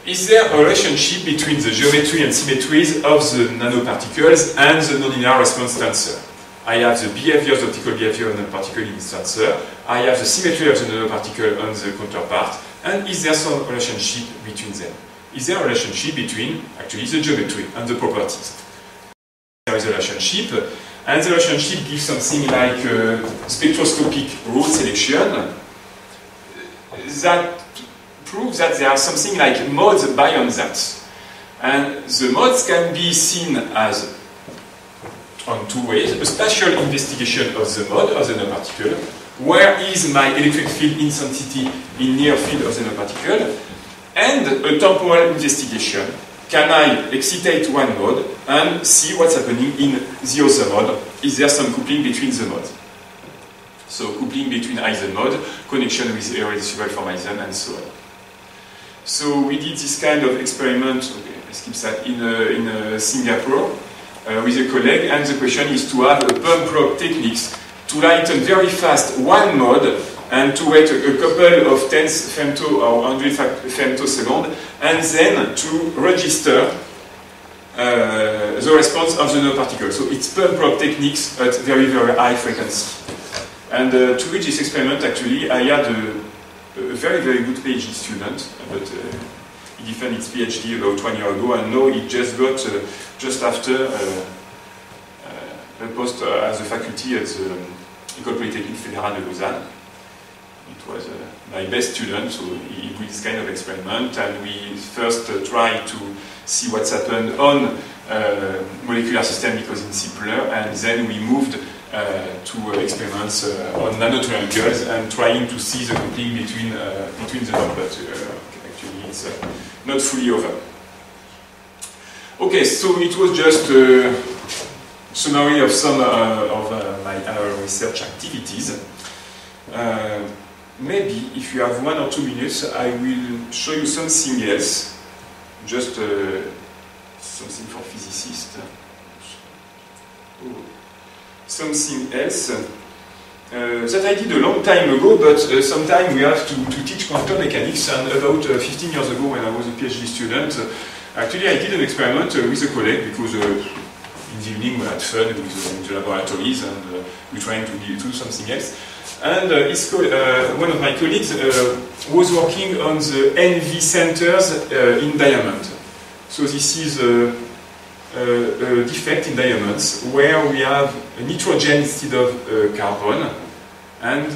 is there a relationship between the geometry and symmetries of the nanoparticles and the nonlinear response tensor? I have the behavior, the optical behavior of the nanoparticle in this tensor. I have the symmetry of the nanoparticle on the counterpart. And is there some relationship between them? Is there a relationship between, actually, the geometry and the properties? There is a relationship, and the relationship gives something like spectroscopic rule selection that proves that there are something like modes beyond that. And the modes can be seen as on 2 ways: a spatial investigation of the mode of the nanoparticle. Where is my electric field intensity in near field of the nanoparticle? And a temporal investigation. Can I excitate one mode and see what's happening in the other mode? Is there some coupling between the modes? So coupling between either mode, connection with irreducible formalism, and so on. So we did this kind of experiment, okay, I skip that, in Singapore with a colleague, and the question is to have a pump probe techniques to lighten very fast one mode and to wait a couple of tenths femto or 100 femtosecond, and then to register the response of the nanoparticle. So it's pump probe techniques at very, very high frequency. And to reach this experiment, actually, I had a very, very good PhD student, but he defended his PhD about 1 year ago, and now he just got, just after, a post as a faculty at the École Polytechnique Fédérale de Lausanne. It was my best student, so he did this kind of experiment, and we first tried to see what's happened on molecular system because it's simpler, and then we moved to experiments on nanotriangles and trying to see the coupling between the numbers. Actually, it's not fully over. Okay, so it was just a summary of some of my research activities. Maybe if you have 1 or 2 minutes, I will show you something else, just something for physicists. Something else that I did a long time ago, but sometime we have to teach quantum mechanics, and about 15 years ago when I was a PhD student, actually I did an experiment with a colleague because in the evening we had fun with the laboratories and we tried to do something else. And one of my colleagues was working on the NV centers in diamond. So this is a defect in diamonds where we have nitrogen instead of carbon and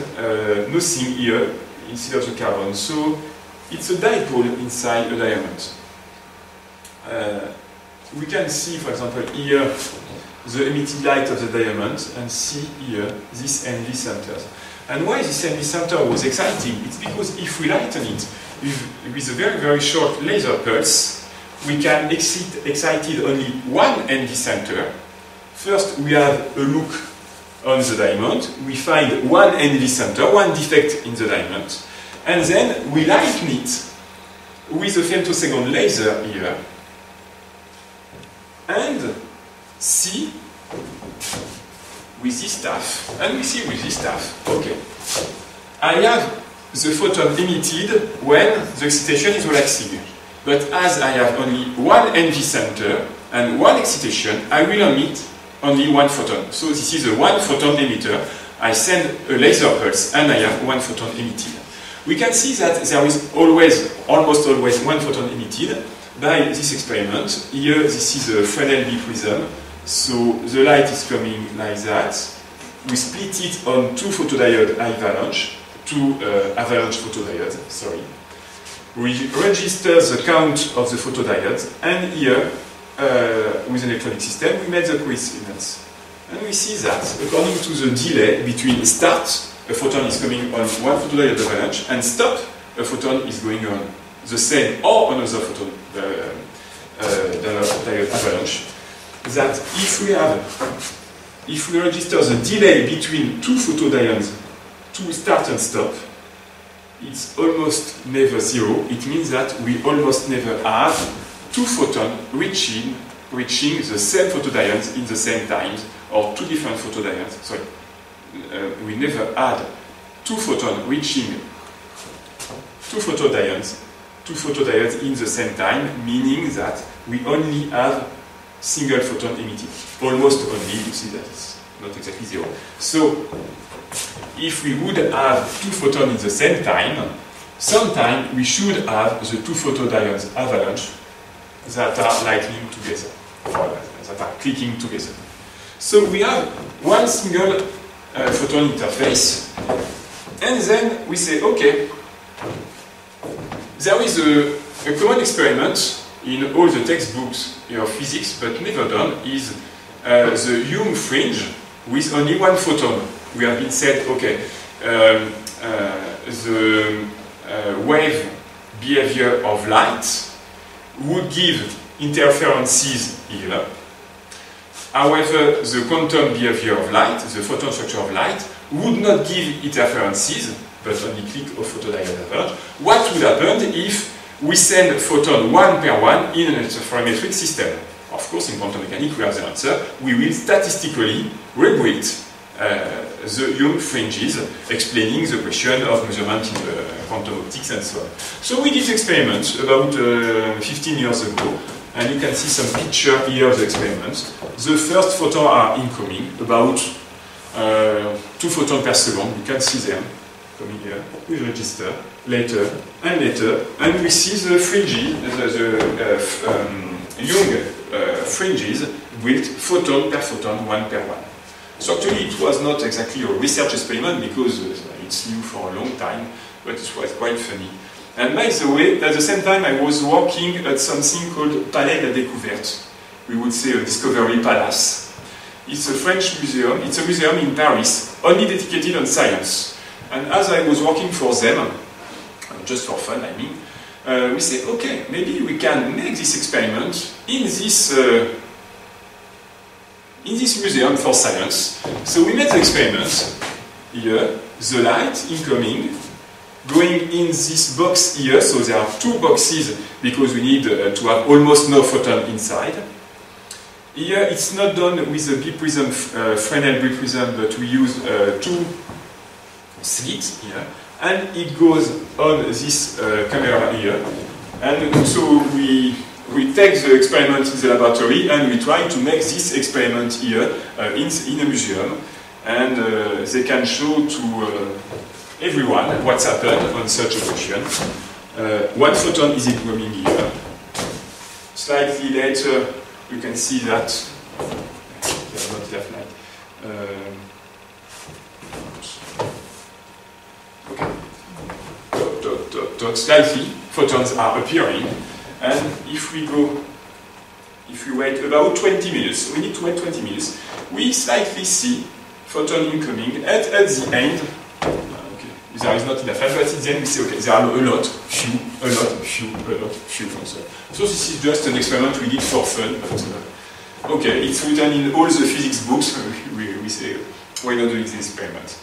nothing here instead of the carbon. So it's a dipole inside a diamond. We can see, for example, here the emitted light of the diamond, and see here this NV centers. And why this NV center was exciting? It's because if we lighten it with a very, very short laser pulse, we can excite only one NV center. First, we have a look on the diamond, we find one NV center, one defect in the diamond, and then we lighten it with a femtosecond laser here, and see with this stuff, and we see with this stuff, okay, I have the photon emitted when the excitation is relaxing. But as I have only one NV center and one excitation, I will emit only one photon. So this is a one photon emitter. I send a laser pulse and I have one photon emitted. We can see that there is always, almost always, one photon emitted by this experiment. Here, this is a Fresnel B prism. So the light is coming like that. We split it on two photodiode avalanche, photodiodes, sorry. We register the count of the photodiodes, and here, with an electronic system, we made the coincidence. And we see that, according to the delay between start, a photon is coming on one photodiode avalanche, and stop, a photon is going on the same or another photodiode avalanche, that if we register the delay between two photodiodes to start and stop, it's almost never zero. It means that we almost never have two photons reaching the same photodiodes in the same time, or two different photodiodes. Sorry, we never add two photons reaching two photodiodes in the same time, meaning that we only have single photon emitted. Almost only, you see that it's not exactly zero. So, if we would have two photons in the same time, sometime we should have the two photodiodes avalanche that are lightning together, or that are clicking together. So we have one single photon interface, and then we say, okay, there is a common experiment in all the textbooks of physics, but never done, is the Young fringe with only one photon. We have been said, okay, the wave behavior of light would give interferences here. However, the quantum behavior of light, the photon structure of light, would not give interferences, but only click of photodiode avalanche. What would happen if we send photon one per one in an interferometric system? Of course, in quantum mechanics, we have the answer. We will statistically rebuild the Young fringes, explaining the question of measurement in quantum optics and so on. So we did experiments about 15 years ago, and you can see some picture here of the experiments. The first photons are incoming, about 2 photons per second. You can see them coming here. We register later, and we see the fringes, the Young fringes built photon per photon, one per one. So actually it was not exactly a research experiment because it's new for a long time, but it was quite funny. And by the way, at the same time I was working at something called Palais de la Découverte. We would say a Discovery Palace. It's a French museum, it's a museum in Paris, only dedicated on science. And as I was working for them, just for fun I mean, we said, okay, maybe we can make this experiment in this museum for science. So we made the experiment here, the light incoming, going in this box here, so there are two boxes because we need to have almost no photon inside. Here it's not done with a B prism, Fresnel B prism, but we use two slits here, and it goes on this camera here. And so we take the experiment in the laboratory and we try to make this experiment here in a museum, and they can show to everyone what's happened on such a question. One photon is incoming here. Slightly later you can see that there's not enough light. Okay. Slightly photons are appearing. And if we wait about 20 minutes, we need to wait 20 minutes, we slightly see photon incoming, at the end, okay, there is not enough light, but at the end we say, okay, there are a lot, few. So this is just an experiment we did for fun, but okay, it's written in all the physics books, we say we're not doing the experiment.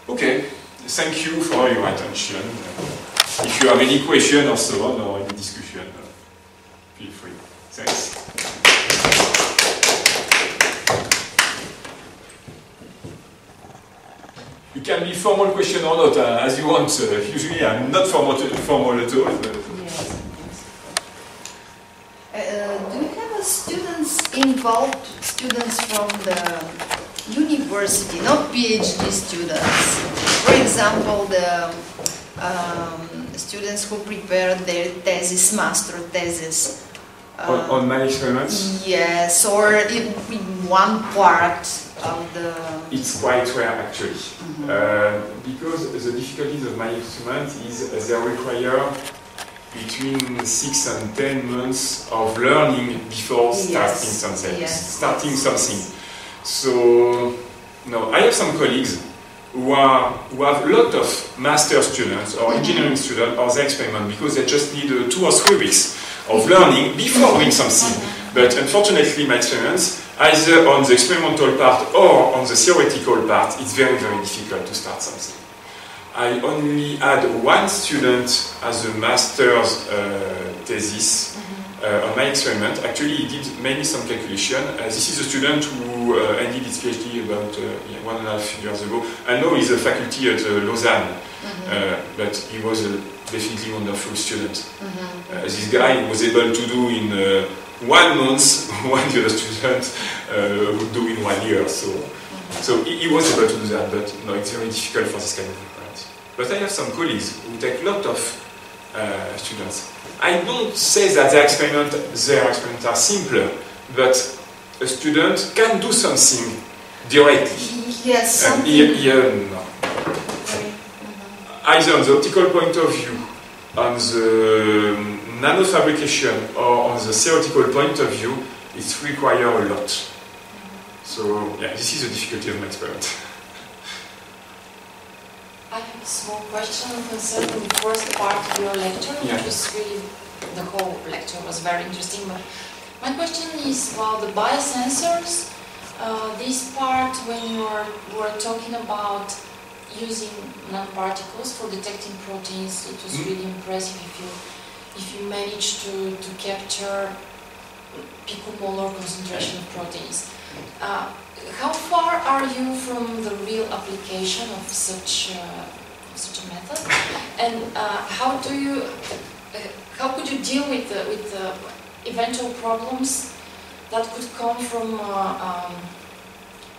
Okay, thank you for your attention. If you have any question or so on, or any discussion, feel free. Thanks. You can be formal question or not, as you want. Usually I'm not formal at all. But Yes. Do you have students involved, students from the university, not PhD students? For example, the students who prepare their thesis, master thesis. On my experiments? Yes, or in one part of the... It's quite rare actually. Because the difficulties of my experiment is they require between 6 and 10 months of learning before starting something. So, no, I have some colleagues who have a lot of master students or engineering students or the experiment because they just need 2 or 3 weeks of learning before doing something. But unfortunately, my experience, either on the experimental part or on the theoretical part, it's very, very difficult to start something. I only had one student as a master's thesis on my experiment. Actually, he did mainly some calculation. This is a student who ended his PhD about 1.5 years ago, and now he's a faculty at Lausanne. But he was a definitely wonderful student. This guy was able to do in 1 month what the other student would do in 1 year. So he was able to do that, but no, it's very difficult for this kind of experiment. But I have some colleagues who take a lot of students. I don't say that their experiments are simpler, but a student can do something directly. Yes, No. Either on the optical point of view, on the nanofabrication, or on the theoretical point of view, it requires a lot. So, yeah, this is the difficulty of my experiment. I have a small question concerning the first part of your lecture, which was really, the whole lecture was very interesting. But my question is about the biosensors. This part, when you were talking about using nanoparticles for detecting proteins, it was really impressive if you managed to capture picomolar concentration of proteins. How far are you from the real application of such a method? And how could you deal with the eventual problems that could come from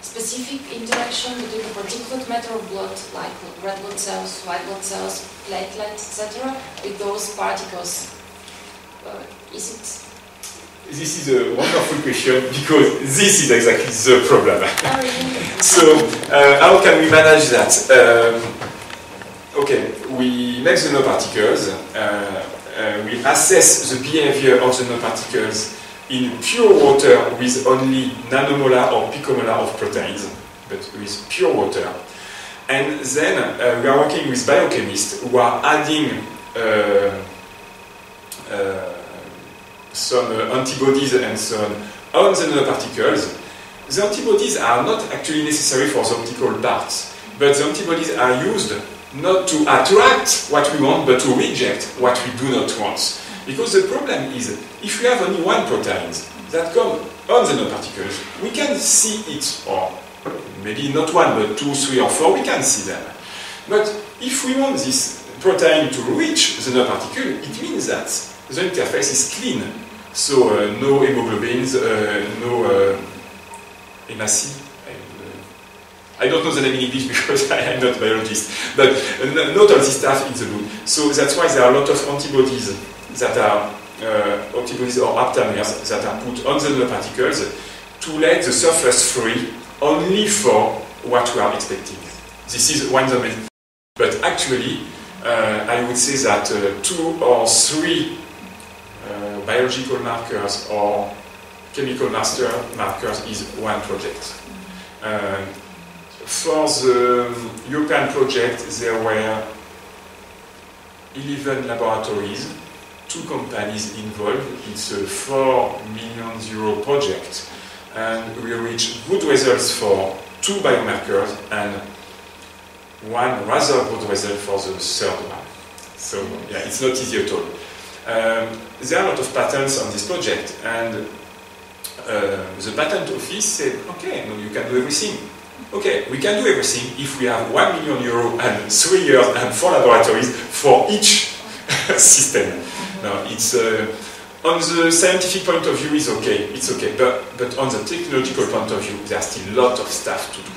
specific interaction between the particulate matter of blood, like red blood cells, white blood cells, platelets, etc., with those particles? This is a wonderful question because this is exactly the problem. So, how can we manage that? Okay, we make the nanoparticles, we assess the behavior of the nanoparticles in pure water with only nanomolar or picomolar of proteins, but with pure water. And then we are working with biochemists who are adding some antibodies and so on the nanoparticles. The antibodies are not actually necessary for the optical parts, but the antibodies are used not to attract what we want, but to reject what we do not want. Because the problem is, if we have only one protein that come on the nanoparticles, we can see it, or maybe not one, but 2, 3, or 4, we can see them. But if we want this protein to reach the nanoparticle, it means that the interface is clean. So no hemoglobins, no MAC. I don't know the name in English because I am not a biologist, but not all this stuff in the blood. So that's why there are a lot of antibodies that are antibodies or aptamers that are put on the nanoparticles to let the surface free only for what we are expecting. This is one domain. But actually, I would say that 2 or 3 biological markers or chemical markers is one project. For the European project, there were 11 laboratories, 2 companies involved. It's a €4 million project, and we reached good results for 2 biomarkers and one rather good result for the third one. So yeah, it's not easy at all. There are a lot of patents on this project, and the patent office said, okay, no, you can do everything. Okay, we can do everything if we have 1 million euro and 3 years and 4 laboratories for each system. Now, it's on the scientific point of view, it's okay, but on the technological point of view, there's still a lot of stuff to do.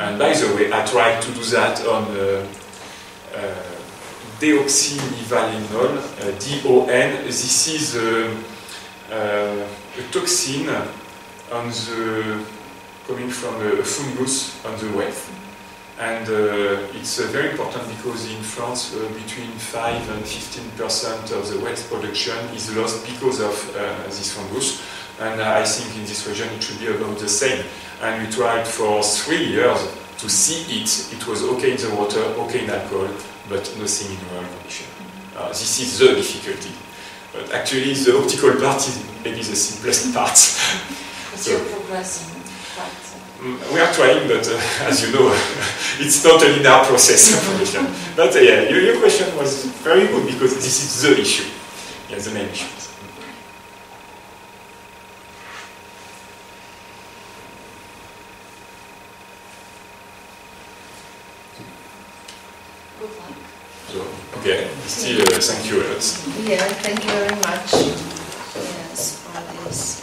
And by the way, I tried to do that on deoxynivalenol, DON. This is a toxin on the coming from a fungus on the web. And it's very important because in France, between 5 and 15% of the waste production is lost because of this fungus. And I think in this region it should be about the same. And we tried for 3 years to see it. It was okay in the water, okay in alcohol, but nothing in oral condition. This is the difficulty. But actually, the optical part is maybe the simplest part. So you're progressing quite. We are trying, but as you know, it's not a linear process. But yeah, your question was very good because this is the issue. Yeah, the main issue. Good luck. So, okay, still thank you a lot. Yeah, thank you very much. Yes, for this.